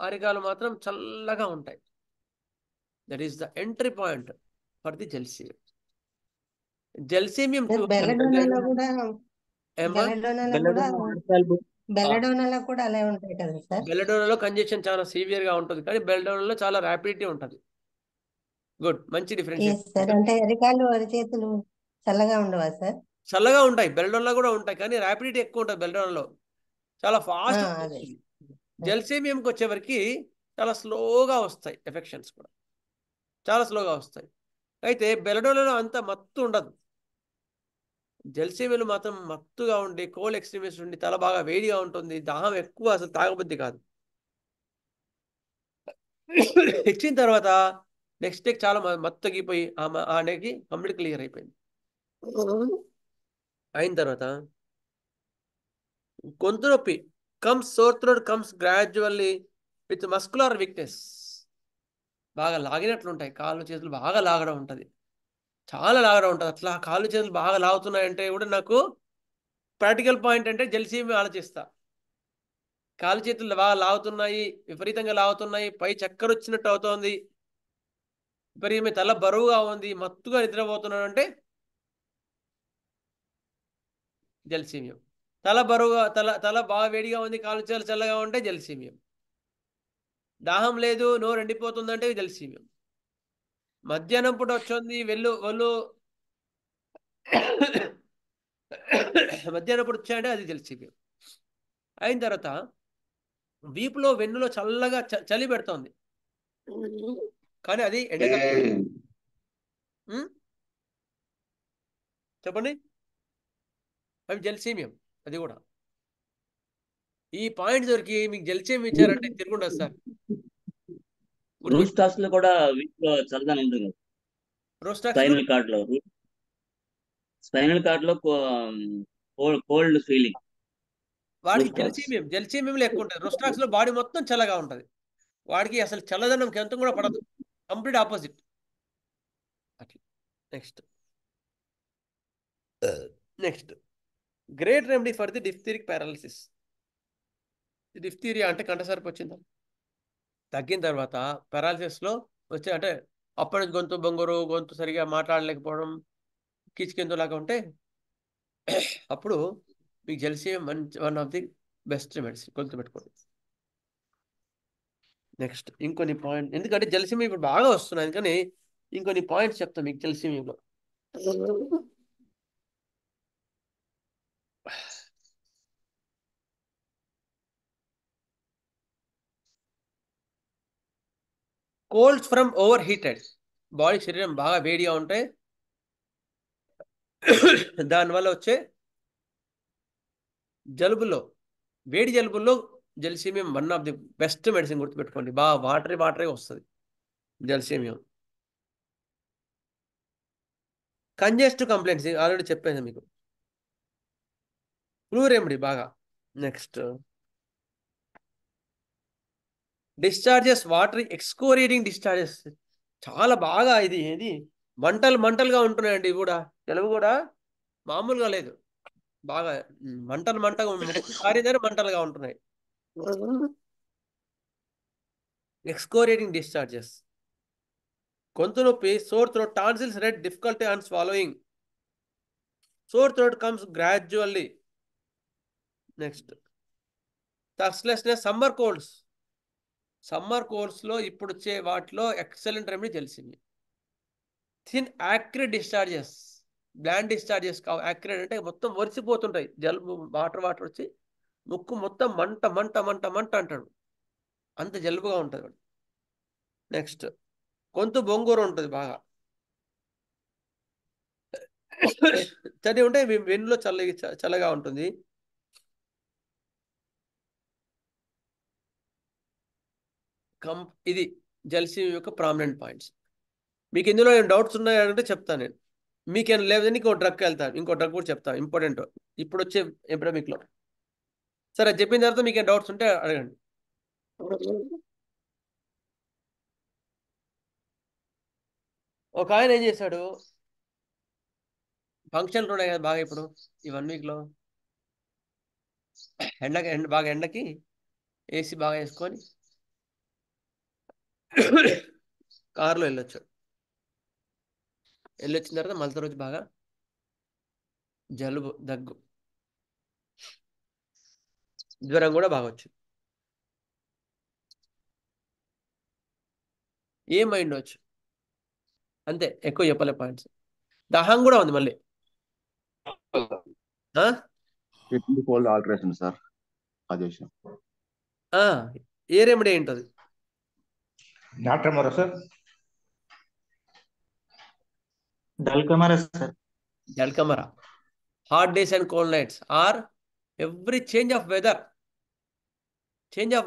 అరికాలు మాత్రం చల్లగా ఉంటాయి. That is the entry point for the gelsemium. Gelsemium బెల్లడోనాలో కూడా అలా ఉంటాయి కదా సార్. బెల్లడోనాలో కంజెషన్ చాలా సివియర్ గా ఉంటుంది, కానీ బెల్లడోనాలో చాలా ర్యాపిడిటీ ఉంటుంది. గుడ్, మంచి డిఫరెన్స్. అంటే అరికాలు అరిచేతులు చల్లగా ఉండవా సార్? చల్లగా ఉంటాయి, బెల్లడోనాలో కూడా ఉంటాయి, కానీ ర్యాపిడిటీ ఎక్కువ ఉంటుంది బెల్లడోనాలో, చాలా ఫాస్ట్. జెల్సిమియంకి వచ్చేవరకు చాలా స్లోగా వస్తాయి ఎఫెక్షన్స్ కూడా, చాలా స్లోగా వస్తాయి. అయితే బెల్లడోనాలో అంత మత్తు ఉండదు. జెల్సిమియం మాత్రం మత్తుగా ఉండి కోల్డ్ ఎక్స్ట్రీమిటీస్ ఉండి తల బాగా వేడిగా ఉంటుంది, దాహం ఎక్కువ, అసలు తాగబుద్ధి కాదు. ఇచ్చిన తర్వాత నెక్స్ట్ డే చాలా మత్తు తగ్గిపోయి ఆ డేకి కంప్లీట్ క్లియర్ అయిపోయింది. అయిన తర్వాత గొంతు నొప్పి sore throat comes gradually with muscular weakness. బాగా లాగినట్లుంటాయి, కాళ్ళు చేతులు బాగా లాగడం ఉంటుంది, చాలా లాగడం ఉంటుంది. అట్లా కాళ్ళు చేతులు బాగా లాగుతున్నాయంటే కూడా నాకు ప్రాక్టికల్ పాయింట్ అంటే జెల్సిమియం ఆలోచిస్తా. కాళ్ళు చేతులు బాగా లాగుతున్నాయి, విపరీతంగా లాగుతున్నాయి, పై చక్కెర వచ్చినట్టు అవుతోంది, విపరీతమైన తల బరువుగా ఉంది, మత్తుగా నిద్రపోతున్నాడు అంటే జెల్సిమియం. తల బరువుగా తల బాగా వేడిగా ఉంది, కాలు చాలా చల్లగా ఉంటే జలసీమియం. దాహం లేదు, నోరు ఎండిపోతుందంటే జలసీమియం. మధ్యాహ్నం పూట వచ్చింది ఒళ్ళు మధ్యాహ్నం పూట వచ్చాయంటే అది జలసీమియం. అయిన తర్వాత వీపులో వెన్నులో చల్లగా చలి పెడుతోంది, కానీ అది ఎండకాలం. చెప్పండి, అవి జలసీమియం. అది కూడా ఈ పాయింట్ దొరికి మీకు జలసీమియం ఇచ్చారంటే తిరుగుండదు సార్. రూస్టాక్స్ లో కూడా వీక్ చల్లదనం ఉంటుంది. స్పైనల్ కార్డ్ లో కోల్డ్ ఫీలింగ్. వాడికి జలసీమియంలో ఎక్కువ ఉంటుంది. రూస్టాక్స్ లో బాడీ మొత్తం చల్లగా ఉంటుంది, వాడికి అసలు చల్లదనం ఎంత కూడా పడదు, కంప్లీట్ ఆపోజిట్ అట్లా. Next great remedy for the diphtheric paralysis. Diphtheria అంటే కంఠసర్పు వచ్చిందా, తగ్గిన తర్వాత పారాలిసిస్లో వచ్చే అంటే అప్పటి నుంచి గొంతు బొంగురు, గొంతు సరిగా మాట్లాడలేకపోవడం, కిచికిందులాగా ఉంటే అప్పుడు మీకు gelsemium one of the best medicine, గొంతు పెట్టుకోండి. నెక్స్ట్ ఇంకొన్ని పాయింట్, ఎందుకంటే జలసీమియం ఇప్పుడు బాగా వస్తున్నాయి, కానీ ఇంకొన్ని పాయింట్స్ చెప్తాను మీకు జలసీమియంలో. Colds from over heated, body శరీరం బాగా వేడిగా ఉంటే దానివల్ల వచ్చే జలుబుల్లో, వేడి జలుబుల్లో gelsemium one of the best medicine, గుర్తుపెట్టుకోండి. బాగా వాటరే వస్తుంది జలసీమియం. కంజెస్టివ్ కంప్లైంట్స్ ఆల్రెడీ చెప్పాను మీకు, ఫ్లూ రెమెడీ బాగా. నెక్స్ట్ డిశ్చార్జెస్, వాటర్ ఎక్స్కోరియేటింగ్ డిశ్చార్జెస్ చాలా బాగా, ఇది మంటలుగా ఉంటున్నాయండి. ఇవి కూడా జలుబు కూడా మామూలుగా లేదు, బాగా మంటగా కారిదారు మంటలుగా ఉంటున్నాయి. ఎక్స్కోరియేటింగ్ డిశ్చార్జెస్, గొంతు నొప్పి, sore throat, tonsils, red, difficulty on swallowing. Sore throat comes gradually. Next thirstlessness, summer కోల్డ్స్లో ఇప్పుడు వచ్చే వాటిలో excellent remedy gelsemium. Thin acrid discharges, bland discharges కావు, యాక్రిడ్ అంటే మొత్తం ఒరిసిపోతుంటాయి, జలుబు వాటర్ వచ్చి ముక్కు మొత్తం మంట అంటాడు, అంత జలుబుగా ఉంటుంది. నెక్స్ట్ గొంతు బొంగూరు ఉంటుంది బాగా, చలి ఉంటే వెన్నులో చల్లగా ఉంటుంది. ఇది జలసీమియం యొక్క ప్రామినెంట్ పాయింట్స్. మీకు ఇందులో ఏం డౌట్స్ ఉన్నాయంటే చెప్తాను నేను, మీకేం లేదని ఇంకో డ్రగ్ వెళ్తాను, ఇంకో డ్రగ్ కూడా చెప్తాను ఇంపార్టెంట్ ఇప్పుడు వచ్చే ఎపిడమిక్లో. సరే, చెప్పిన తర్వాత మీకు ఏం డౌట్స్ ఉంటే అడగండి. ఒక ఆయన ఏం చేశాడు, ఫంక్షన్లు ఉన్నాయి కదా బాగా ఇప్పుడు ఈ 1 వీక్లో, బాగా ఎండకి ఏసీ బాగా వేసుకొని కారులో వెళ్ళొచ్చాడు. వెళ్ళొచ్చిన తర్వాత మళ్ళీ రోజు బాగా జలుబు, దగ్గు, జ్వరం కూడా బాగా వచ్చింది. ఏం మైండ్ వచ్చు అంతే, ఎక్కువ చెప్పలే పాయింట్స్. దాహం కూడా ఉంది మళ్ళీ. కిడ్నీ కోల్డ్ ఆల్టరేషన్ సార్, అదే ఏ రెమెడీ ఏంటది డాక్టర్ మరో sir? Dulcamara sir. Dulcamara, hot days and cold nights or every change of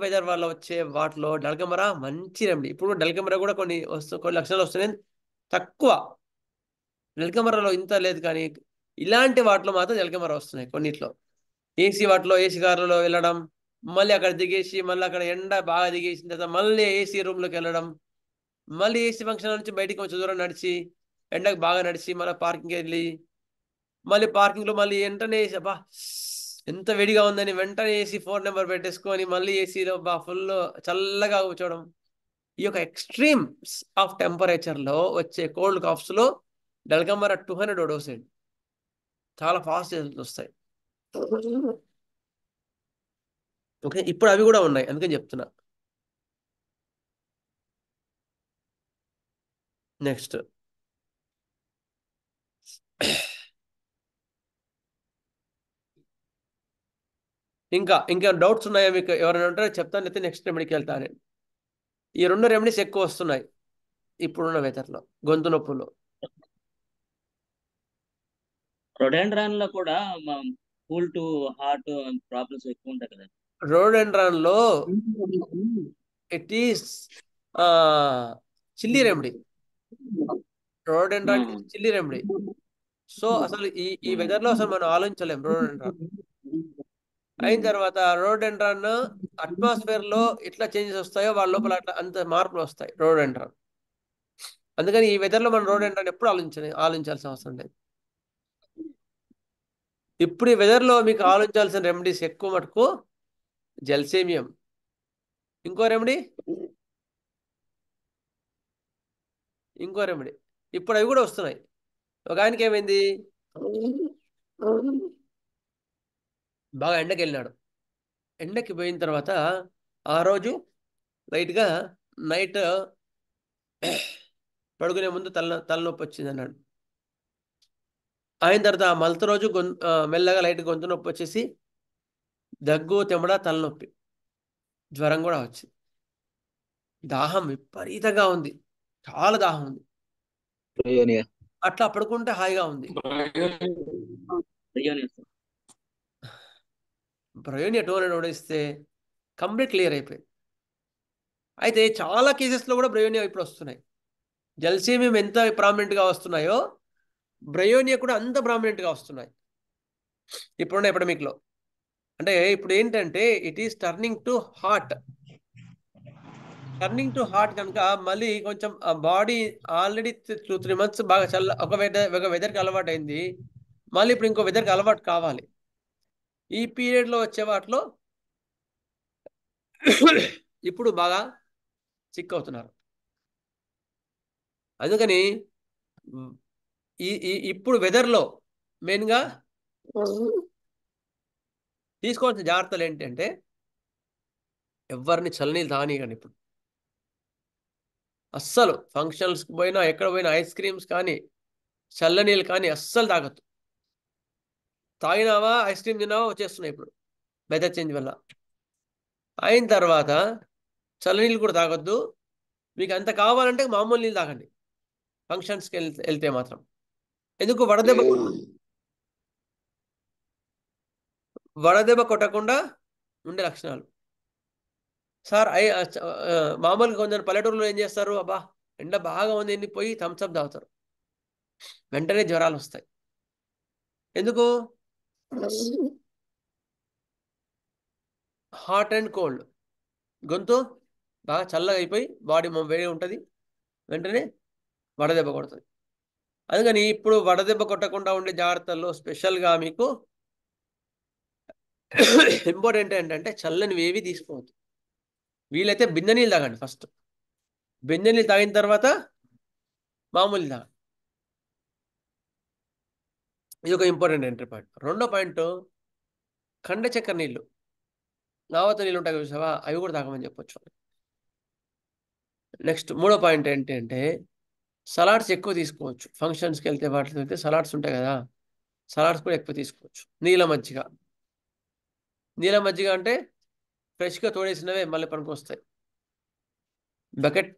weather వల్ల వచ్చే వాటిలో డల్కమరా మంచి రెమెడీ. ఇప్పుడు డల్కమరా కూడా కొన్ని లక్షణాలు వస్తున్నాయి, తక్కువ. డల్కమరాలో ఇంత లేదు, కానీ ఇలాంటి వాటిలో మాత్రం డల్కమరా వస్తున్నాయి కొన్నిట్లో. ఏసీ కార్లలో వెళ్ళడం, మళ్ళీ అక్కడ దిగేసి మళ్ళీ అక్కడ ఎండ బాగా దిగేసిన తర్వాత మళ్ళీ ఏసీ రూమ్లోకి వెళ్ళడం, మళ్ళీ ఏసీ ఫంక్షన్ నుంచి బయటికి కొంచెం దూరం నడిచి ఎండకు బాగా నడిచి మళ్ళీ పార్కింగ్కి వెళ్ళి, మళ్ళీ పార్కింగ్లో మళ్ళీ వెంటనే బా ఎంత వేడిగా ఉందని వెంటనే ఏసీ 4 నెంబర్ పెట్టేసుకొని మళ్ళీ ఏసీలో ఫుల్ చల్లగా కూర్చోవడం. ఈ యొక్క ఎక్స్ట్రీమ్స్ ఆఫ్ టెంపరేచర్లో వచ్చే కోల్డ్ కాఫ్స్లో డల్కమరా 200 డోస్ అండి, చాలా ఫాస్ట్ వస్తాయి. ఓకే, ఇప్పుడు అవి కూడా ఉన్నాయి, అందుకని చెప్తున్నా. నెక్స్ట్ ఇంకా డౌట్స్ ఉన్నాయా మీకు? ఎవరైనా ఉంటారో చెప్తాను, అయితే నెక్స్ట్ రెమెడీకి వెళ్తాను. ఈ 2 రెమెడీస్ ఎక్కువ వస్తున్నాయి ఇప్పుడున్న వెదర్లో, గొంతు నొప్పులు. రొడాండ్రాన్ లో కూడా కూల్ టు హార్ట్ ప్రాబ్లమ్స్ ఎక్కువ ఉంటాయి కదా. రోడెండ్రాన్ లో it is chilly remedy. Rhododendron chilly remedy. So అసలు ఈ వెదర్ లో అసలు మనం ఆలోచించలేం రోడెండ్రాన్. అయిన తర్వాత రోడెండ్రాన్ అట్మాస్ఫియర్ లో ఎట్లా చేంజెస్ వస్తాయో వాళ్ళ లోపల అట్లా అంత మార్పులు వస్తాయి రోడెండ్రాన్. అందుకని ఈ వెదర్ లో మనం రోడెండ్రాన్ ఎప్పుడు ఆలోచించాల్సిన అవసరం లేదు. ఇప్పుడు ఈ వెదర్ లో మీకు ఆలోచించాల్సిన రెమెడీస్ ఎక్కువ మటుకు జెల్సేమియం, ఇంకో రెమెడీ ఇప్పుడు అవి కూడా వస్తున్నాయి. ఒక ఆయనకి ఏమైంది, బాగా ఎండకి వెళ్ళినాడు. ఎండకి పోయిన తర్వాత ఆ రోజు లైట్గా నైట్ పడుకునే ముందు తలనొప్పి వచ్చింది అన్నాడు. అయిన తర్వాత మలత రోజు మెల్లగా లైట్ గొంతు నొప్పి వచ్చేసి దగ్గు, తెమ్మడ, తలనొప్పి, జ్వరం కూడా వచ్చింది. దాహం విపరీతంగా ఉంది, చాలా దాహం ఉంది. అట్లా పడుకుంటే హాయిగా ఉంది. బ్రయోనియా టోన్ ఓడిస్తే కంప్లీట్ క్లియర్ అయిపోయింది. అయితే చాలా కేసెస్లో కూడా బ్రయోనియా ఇప్పుడు వస్తున్నాయి. జెల్సేమియం ఎంత ప్రామినెంట్గా వస్తున్నాయో బ్రయోనియా కూడా అంత ప్రామినెంట్గా వస్తున్నాయి ఇప్పుడున్న ఎపిడమిక్లో. అంటే ఇప్పుడు ఏంటంటే it is turning to hot కనుక మళ్ళీ కొంచెం బాడీ ఆల్రెడీ 2-3 months బాగా ఒక వెదర్కి అలవాటు అయింది, మళ్ళీ ఇప్పుడు ఇంకో వెదర్కి అలవాటు కావాలి. ఈ పీరియడ్లో వచ్చే వాటిలో ఇప్పుడు బాగా సిక్ అవుతున్నారు. అందుకని ఇప్పుడు వెదర్లో మెయిన్గా తీసుకోవాల్సిన జాగ్రత్తలు ఏంటంటే ఎవరిని చల్లనీళ్ళు తాగనీయండి. ఇప్పుడు అస్సలు ఫంక్షన్స్కి పోయినా ఎక్కడ పోయినా ఐస్ క్రీమ్స్ కానీ చల్లనీళ్ళు కానీ అస్సలు తాగొద్దు. తాగినావా ఐస్ క్రీమ్ తిన్నావా వచ్చేస్తున్నాయి ఇప్పుడు వెదర్ చేంజ్ వల్ల. అయిన తర్వాత చల్లనీళ్ళు కూడా తాగొద్దు. మీకు అంత కావాలంటే మామూలు నీళ్ళు తాగండి ఫంక్షన్స్కి వెళ్తే మాత్రం. ఎందుకు వడదెబ్బ కొట్టకుండా ఉండే లక్షణాలు. సార్ మామూలుగా కొందరు పల్లెటూరులో ఏం చేస్తారు, అబ్బా ఎండ బాగా ఉంది అని పోయి థమ్స్అప్ తాగుతారు, వెంటనే జ్వరాలు వస్తాయి. ఎందుకు? హాట్ అండ్ కోల్డ్, గొంతు బాగా చల్లగా అయిపోయి బాడీ వేడి ఉంటుంది, వెంటనే వడదెబ్బ కొడుతుంది. అందుకని ఇప్పుడు వడదెబ్బ కొట్టకుండా ఉండే జాగ్రత్తల్లో స్పెషల్గా మీకు ఇంపార్టెంట్ ఏంటంటే చల్లని వేవి తీసుకోవద్దు. వీలైతే బిందె నీళ్ళు తాగండి. ఫస్ట్ బిందె నీళ్ళు తాగిన తర్వాత మామూలు తాగండి. ఇది ఒక ఇంపార్టెంట్ ఎంట్రీ పాయింట్. రెండో పాయింట్ కండ చక్కెర నీళ్ళు, నావత నీళ్ళు ఉంటాయి చూసావా, అవి కూడా తాగమని చెప్పొచ్చు. నెక్స్ట్ మూడో పాయింట్ ఏంటి అంటే సలాడ్స్ ఎక్కువ తీసుకోవచ్చు. ఫంక్షన్స్కి వెళ్తే వాటికి వెళ్తే సలాడ్స్ ఉంటాయి కదా, సలాడ్స్ కూడా ఎక్కువ తీసుకోవచ్చు. నీల మజ్జిగ అంటే ఫ్రెష్గా తోడేసినవే మళ్ళీ పనికి వస్తాయి.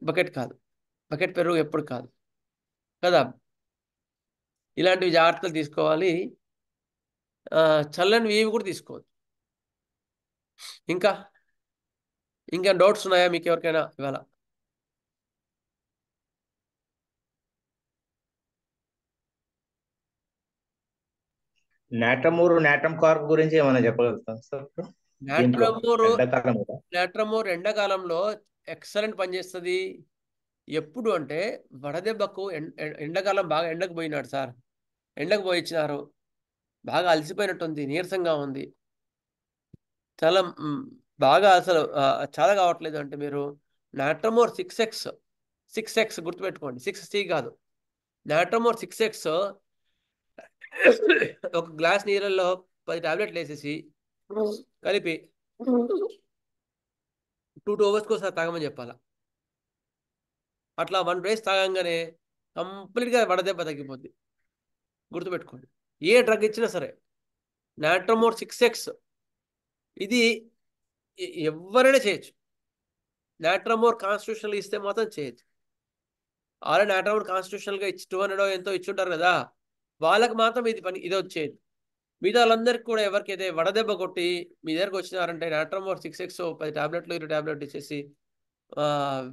బకెట్ కాదు, బకెట్ పెరుగు ఎప్పుడు కాదు కదా. ఇలాంటివి జాగ్రత్తలు తీసుకోవాలి. చల్లని వేవి కూడా తీసుకోవచ్చు. ఇంకా డౌట్స్ ఉన్నాయా మీకు ఎవరికైనా ఇవాళ? నాట్రమూర్ నాట్రమ్ కార్ప్ గురించి ఏమైనా చెప్పగలుగుతాం సార్? నాట్రమూర్ ఎండాకాలంలో ఎక్సలెంట్ పనిచేస్తుంది. ఎప్పుడు అంటే వడదెబ్బకు ఎండాకాలం బాగా ఎండకు పోయినాడు సార్, ఎండకు పోయి ఇచ్చినారు, బాగా అలసిపోయినట్టుంది, నీరసంగా ఉంది, చాలా బాగా అసలు చాలా కావట్లేదు అంటే మీరు నాట్రమోర్ 6x గుర్తుపెట్టుకోండి. 6C కాదు, నాట్రమోర్ 6x ఒక గ్లాస్ నీళ్ళల్లో 10 టాబ్లెట్లు వేసేసి కలిపి 2 అవర్స్కి ఒకసారి తాగమని చెప్పాలా. అట్లా 1 డేస్ తాగంగానే కంప్లీట్గా వడదెబ్బ తగ్గిపోద్ది. గుర్తుపెట్టుకోండి, ఏ డ్రగ్ ఇచ్చినా సరే. నాట్రమోర్ 6x ఇది ఎవరైనా చేయొచ్చు. నాట్రమోర్ కాన్స్టిట్యూషనల్ ఇస్తే మాత్రం చేయొచ్చు. ఆల్రెడీ నాట్రమోర్ కాన్స్టిట్యూషనల్గా ఇచ్చి 200 ఎంతో ఇచ్చుంటారు కదా, వాళ్ళకి మాత్రం ఇది వచ్చేది. మిగతా వాళ్ళందరికీ కూడా ఎవరికైతే వడదెబ్బ కొట్టి మీ దగ్గరకు వచ్చినారంటే నాట్రమోర్ 6x 10 టాబ్లెట్లు 20 టాబ్లెట్లు ఇచ్చేసి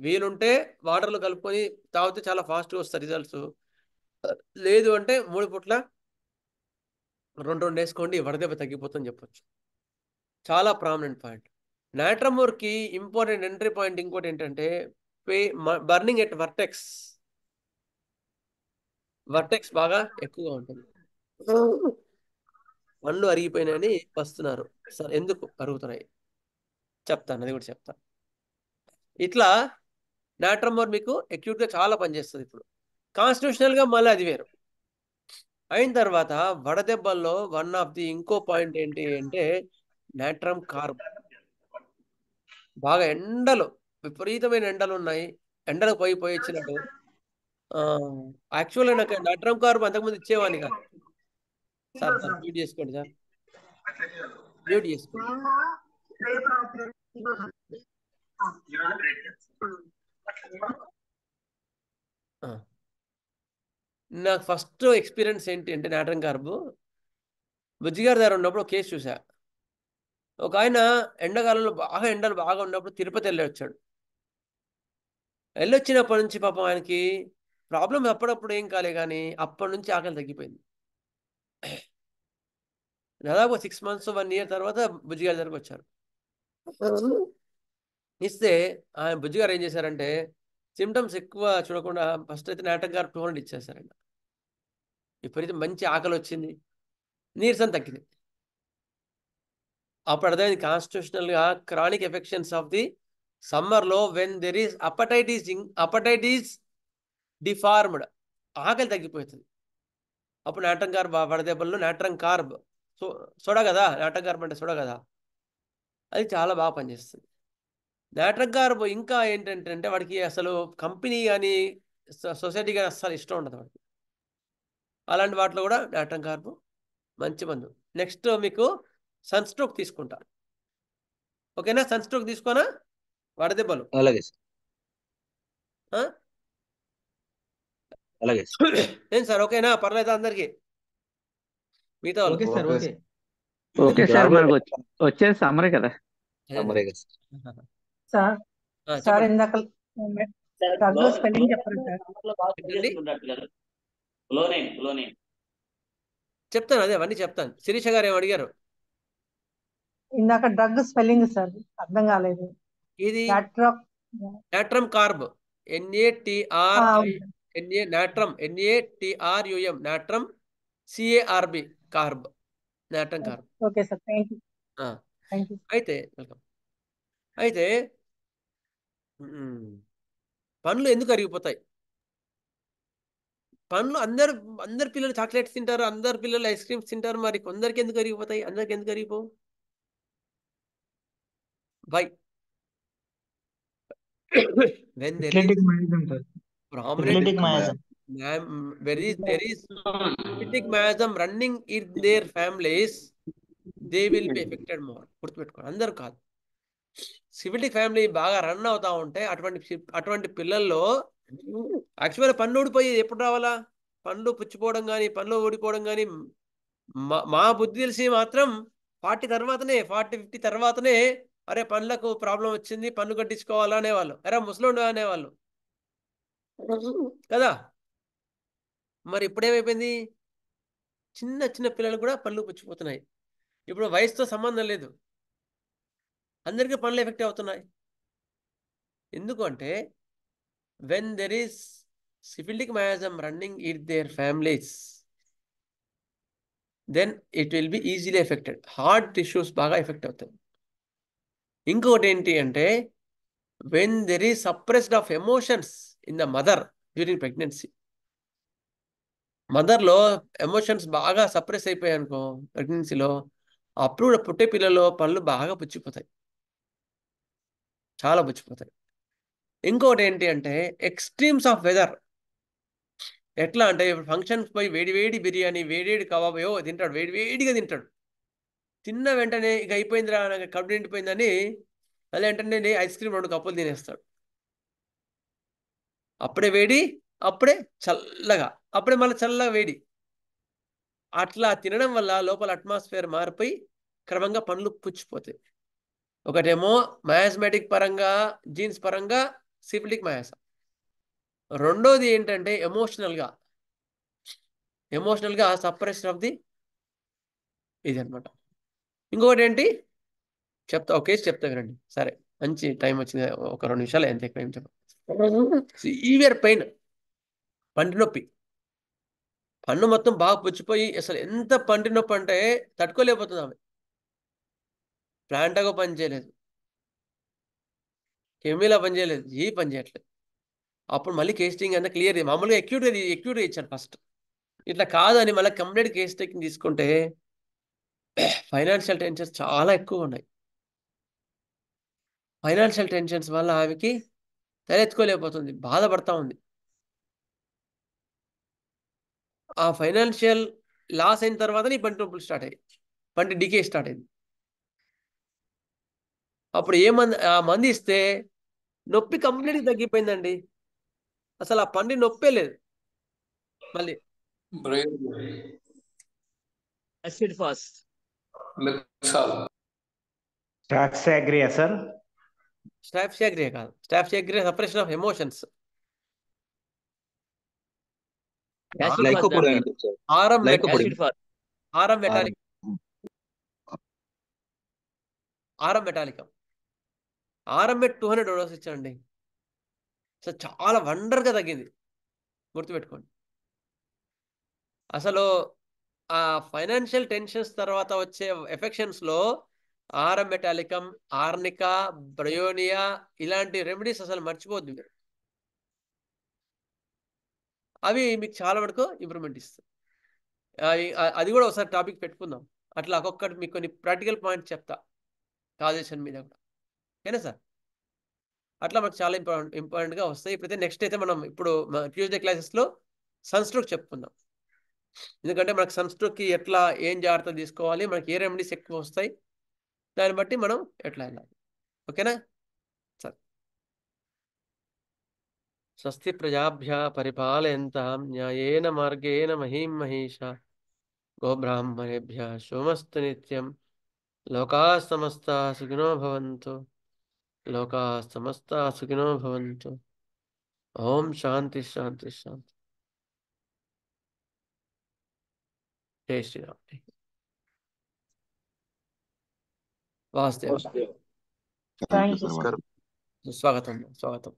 వీలుంటే వాటర్లో కలుపుకొని తాగితే చాలా ఫాస్ట్గా వస్తాయి రిజల్ట్స్. లేదు అంటే 3 పూట్ల 2 వేసుకోండి, వడదెబ్బ తగ్గిపోతుందని చెప్పొచ్చు. చాలా ప్రామినెంట్ పాయింట్. నాట్రమోర్కి ఇంపార్టెంట్ ఎంట్రీ పాయింట్ ఇంకోటి ఏంటంటే బర్నింగ్ ఎట్ వర్టెక్స్. వర్టెక్స్ బాగా ఎక్కువగా ఉంటుంది. పండ్లు అరిగిపోయినాయని వస్తున్నారు సార్, ఎందుకు అరుగుతున్నాయి చెప్తాను, అది కూడా చెప్తాను. ఇట్లా నాట్రమోర్ మీకు అక్యూట్గా చాలా పనిచేస్తుంది. ఇప్పుడు కాన్స్టిట్యూషనల్గా మళ్ళీ అది వేరు అయిన తర్వాత వడదెబ్బల్లో వన్ ఆఫ్ ది ఇంకో పాయింట్ ఏంటి అంటే నాట్రమ్ కార్బ్. బాగా ఎండలు, విపరీతమైన ఎండలు ఉన్నాయి, ఎండలు పోయి వచ్చినట్టు. యాక్చువల్గా నాకు నాట్రమ్ కార్బ్ అంతకుముందు ఇచ్చేవాడిని కాదు సార్. మ్యూట్ చేసుకోండి సార్, మ్యూట్ చేసుకోండి. నాకు ఫస్ట్ ఎక్స్పీరియన్స్ ఏంటి అంటే నాట్రమ్ కార్బ్ బుజ్జిగారి దగ్గర ఉన్నప్పుడు ఒక కేసు చూసా. ఒక ఆయన ఎండాకాలంలో బాగా ఎండలు బాగా ఉన్నప్పుడు తిరుపతి వెళ్ళొచ్చాడు. వెళ్ళొచ్చినప్పటి నుంచి పాపం ఆయనకి ప్రాబ్లం అప్పుడప్పుడు ఏం కాలే, కానీ అప్పటి నుంచి ఆకలి తగ్గిపోయింది. దాదాపు 6 months 1 year తర్వాత బుజ్జిగారి దగ్గరకు వచ్చారు. ఇస్తే ఆయన బుజ్జిగారు ఏం చేశారంటే సిమ్టమ్స్ ఎక్కువ చూడకుండా ఫస్ట్ అయితే నాటకం గారు 200 ఇచ్చేసారండి. విపరీతం మంచి ఆకలి వచ్చింది, నీరసం తగ్గింది. అప్పుడు అర్థమైంది కాన్స్టిట్యూషనల్గా క్రానిక్ ఎఫెక్షన్స్ ఆఫ్ ది సమ్మర్లో when there is appetite is deformed, ఆకలి తగ్గిపోతుంది. అప్పుడు నాటకం కార్బ్ వడదెబ్బల్లో నాట్రమ్ కార్బ్ సోడా కదా, నాటకం కార్బ్ అంటే సోడా కదా, అది చాలా బాగా పనిచేస్తుంది. నాట్రమ్ కార్బ్ ఇంకా ఏంటంటే వాడికి అసలు కంపెనీ కానీ సొసైటీ కానీ అస్సలు ఇష్టం ఉండదు వాడికి. అలాంటి వాటిలో కూడా నాట్రమ్ కార్బ్ మంచి మందు. నెక్స్ట్ మీకు సన్ స్ట్రోక్ తీసుకుంటా, ఓకేనా? సన్ స్ట్రోక్ తీసుకోనా వడదెబ్బలు? అలాగే సార్, అలాగే సార్. ఏం సార్ ఓకేనా? పర్లేదా అందరికి? మిగతా వాళ్ళు okay sir, okay. Okay sir, మనకు వచ్చేది సమ్మరే కదా. సమ్మరే కదా సార్. సార్ ఇందాక డ్రగ్ స్పెల్లింగ్ చెప్పండి సార్. చెప్తాను, అదే అవన్నీ చెప్తాను. శిరీష గారు ఏం అడిగారు? ఇందాక డ్రగ్ స్పెల్లింగ్ సార్ అర్థం కాలేదు. ఇది natrum carb, natrum NATRUM, natrum CARB, carb, natrum carb. Okay sir, thank you. అయితే వెల్కమ్. అయితే పండ్లు ఎందుకు అరిగిపోతాయి? పండ్లు అందరు పిల్లలు చాక్లెట్స్ తింటారు, అందరు పిల్లలు ఐస్ క్రీమ్స్ తింటారు, మరి కొందరికి ఎందుకు అరిగిపోతాయి, అందరికి ఎందుకు అరిగిపోవు? Why? when there is prominent there is syphilitic miasm running in their families, they will be affected more. గుర్తుపెట్టుకోండి, అందరు కాదు. సిఫిలిటిక్ ఫ్యామిలీ బాగా రన్ అవుతా ఉంటే అటువంటి పిల్లల్లో యాక్చువల్గా పన్ను ఊడిపోయి ఎప్పుడు రావాలా? పండ్లు పుచ్చిపోవడం కానీ పన్ను ఊడిపోవడం కానీ మా బుద్ధి తెలిసి మాత్రం 40-50 తర్వాతనే అరే పనులకు ప్రాబ్లం వచ్చింది, పన్ను కట్టించుకోవాలా అనేవాళ్ళు, అరే ముసలోడు అనేవాళ్ళు కదా. మరి ఇప్పుడేమైపోయింది? చిన్న పిల్లలు కూడా పళ్ళు పుచ్చిపోతున్నాయి. ఇప్పుడు వయసుతో సంబంధం లేదు, అందరికీ పనులు ఎఫెక్ట్ అవుతున్నాయి. ఎందుకు అంటే when there is syphilitic miasm running in their families, then it will be easily affected. Heart tissues బాగా ఎఫెక్ట్ అవుతాయి. ఇంకొకటి ఏంటి అంటే when there is suppressed of emotions in the mother during pregnancy, మదర్లో ఎమోషన్స్ బాగా సప్రెస్ అయిపోయాయి అనుకో ప్రెగ్నెన్సీలో, అప్పుడు పుట్టే పిల్లల్లో పళ్ళు బాగా పుచ్చిపోతాయి. చాలా పుచ్చిపోతాయి. ఇంకోటి ఏంటి అంటే ఎక్స్ట్రీమ్స్ ఆఫ్ వెదర్. ఎట్లా అంటే ఇప్పుడు ఫంక్షన్స్ పోయి వేడి వేడి బిర్యానీ, వేడి కబాబ్ ఏవో తింటాడు, వేడిగా తింటాడు. తిన్న వెంటనే ఇక అయిపోయిందిరా, నాకు కడుపు నిండిపోయిందని మళ్ళీ వెంటనే ఐస్ క్రీమ్ 2 కప్పులు తినేస్తాడు. అప్పుడే వేడి, అప్పుడే చల్లగా, అప్పుడే మళ్ళీ చల్లగా వేడి. అట్లా తినడం వల్ల లోపల అట్మాస్ఫియర్ మారిపోయి క్రమంగా పండ్లు పుచ్చిపోతాయి. ఒకటేమో మయాస్మెటిక్ పరంగా, జీన్స్ పరంగా సిఫిలిక్ మయాస. రెండోది ఏంటంటే ఎమోషనల్గా సపరేషన్ ఆఫ్ ది ఇది అనమాట. ఇంకొకటి ఏంటి చెప్తా, ఒక కేసు చెప్తా వినండి. సరే, మంచి టైం వచ్చింది, ఒక 2 నిమిషాలు ఎంత ఎక్కువ ఏం చెప్ప. సివియర్ పెయిన్, పంటి నొప్పి, పన్ను మొత్తం బాగా పుచ్చిపోయి అసలు ఎంత పంటి నొప్పి అంటే తట్టుకోలేకపోతుంది ఆమె. ప్లాంటాగో పని చేయలేదు, కెమీలా పని చేయలేదు, ఏ పని చేయట్లేదు. అప్పుడు మళ్ళీ కేస్ టేకింగ్ అంతా క్లియర్. మామూలుగా ఎక్యూట్గా ఇచ్చాను ఫస్ట్. ఇట్లా కాదని మళ్ళీ కంప్లీట్ కేస్ టేకింగ్ తీసుకుంటే ఫైనాన్షియల్ టెన్షన్స్ చాలా ఎక్కువ ఉన్నాయి. ఫైనాన్షియల్ టెన్షన్స్ వల్ల ఆమెకి తలెత్తుకోలేకపోతుంది, బాధపడతా ఉంది. ఆ ఫైనాన్షియల్ లాస్ అయిన తర్వాత నీ పంటి నొప్పులు స్టార్ట్ అయ్యాయి, పంటి డికే స్టార్ట్ అయింది. అప్పుడు ఆ మంది ఇస్తే నొప్పి కంప్లీట్గా తగ్గిపోయిందండి. అసలు ఆ పండి నొప్పే లేదు. మళ్ళీ యాసిడ్ ఫాస్ స్టాఫ్సాగ్రియా సార్? స్టాఫ్సాగ్రియా కాదు, staphysagria separation of emotions. Aurum metallicum. Aurum met 200 dose ఇచ్చానండి. సో చాలా వండర్గా తగ్గింది, గుర్తుపెట్టుకోండి. అసలు ఆ ఫైనాన్షియల్ టెన్షన్స్ తర్వాత వచ్చే ఎఫెక్షన్స్లో ఆరం మెటాలికం, ఆర్నికా, బ్రయోనియా ఇలాంటి రెమెడీస్ అసలు మర్చిపోద్దు మీరు. అవి మీకు చాలా వరకు ఇంప్రూవ్మెంట్ ఇస్తాయి. అది కూడా ఒకసారి టాపిక్ పెట్టుకుందాం. అట్లా ఒక్కొక్కటి మీకు కొన్ని ప్రాక్టికల్ పాయింట్స్ చెప్తా కాజేషన్ మీద కూడా, ఓకేనా సార్? అట్లా మనకు చాలా ఇంపార్టెంట్గా వస్తాయి. ఇప్పుడైతే నెక్స్ట్ అయితే మనం ఇప్పుడు ట్యూస్డే క్లాసెస్లో సన్స్ట్రోక్ చెప్పుకుందాం. ఎందుకంటే మనకు సన్స్ట్రోక్కి ఎట్లా ఏం జాగ్రత్తలు తీసుకోవాలి, మనకి ఏ రెమెడీస్ ఎక్కువ వస్తాయి, దాన్ని బట్టి మనం ఎట్లా వెళ్ళాలి. ఓకేనా సార్? స్వస్తి ప్రజాభ్యः పరిపాలయంతాం న్యాయేన మార్గేణ మహీం మహీషా గోబ్రాహ్మణేభ్యः శుభమస్తు నిత్యం. లోకాः సమస్తాः సుఖినో భవంతు. లోకాः సమస్తాः సుఖినో భవంతు. ఓం శాంతి శాంతి శాంతి. జై శ్రీరామ్. వాసుదేవ్. Thank you. స్వాగతం.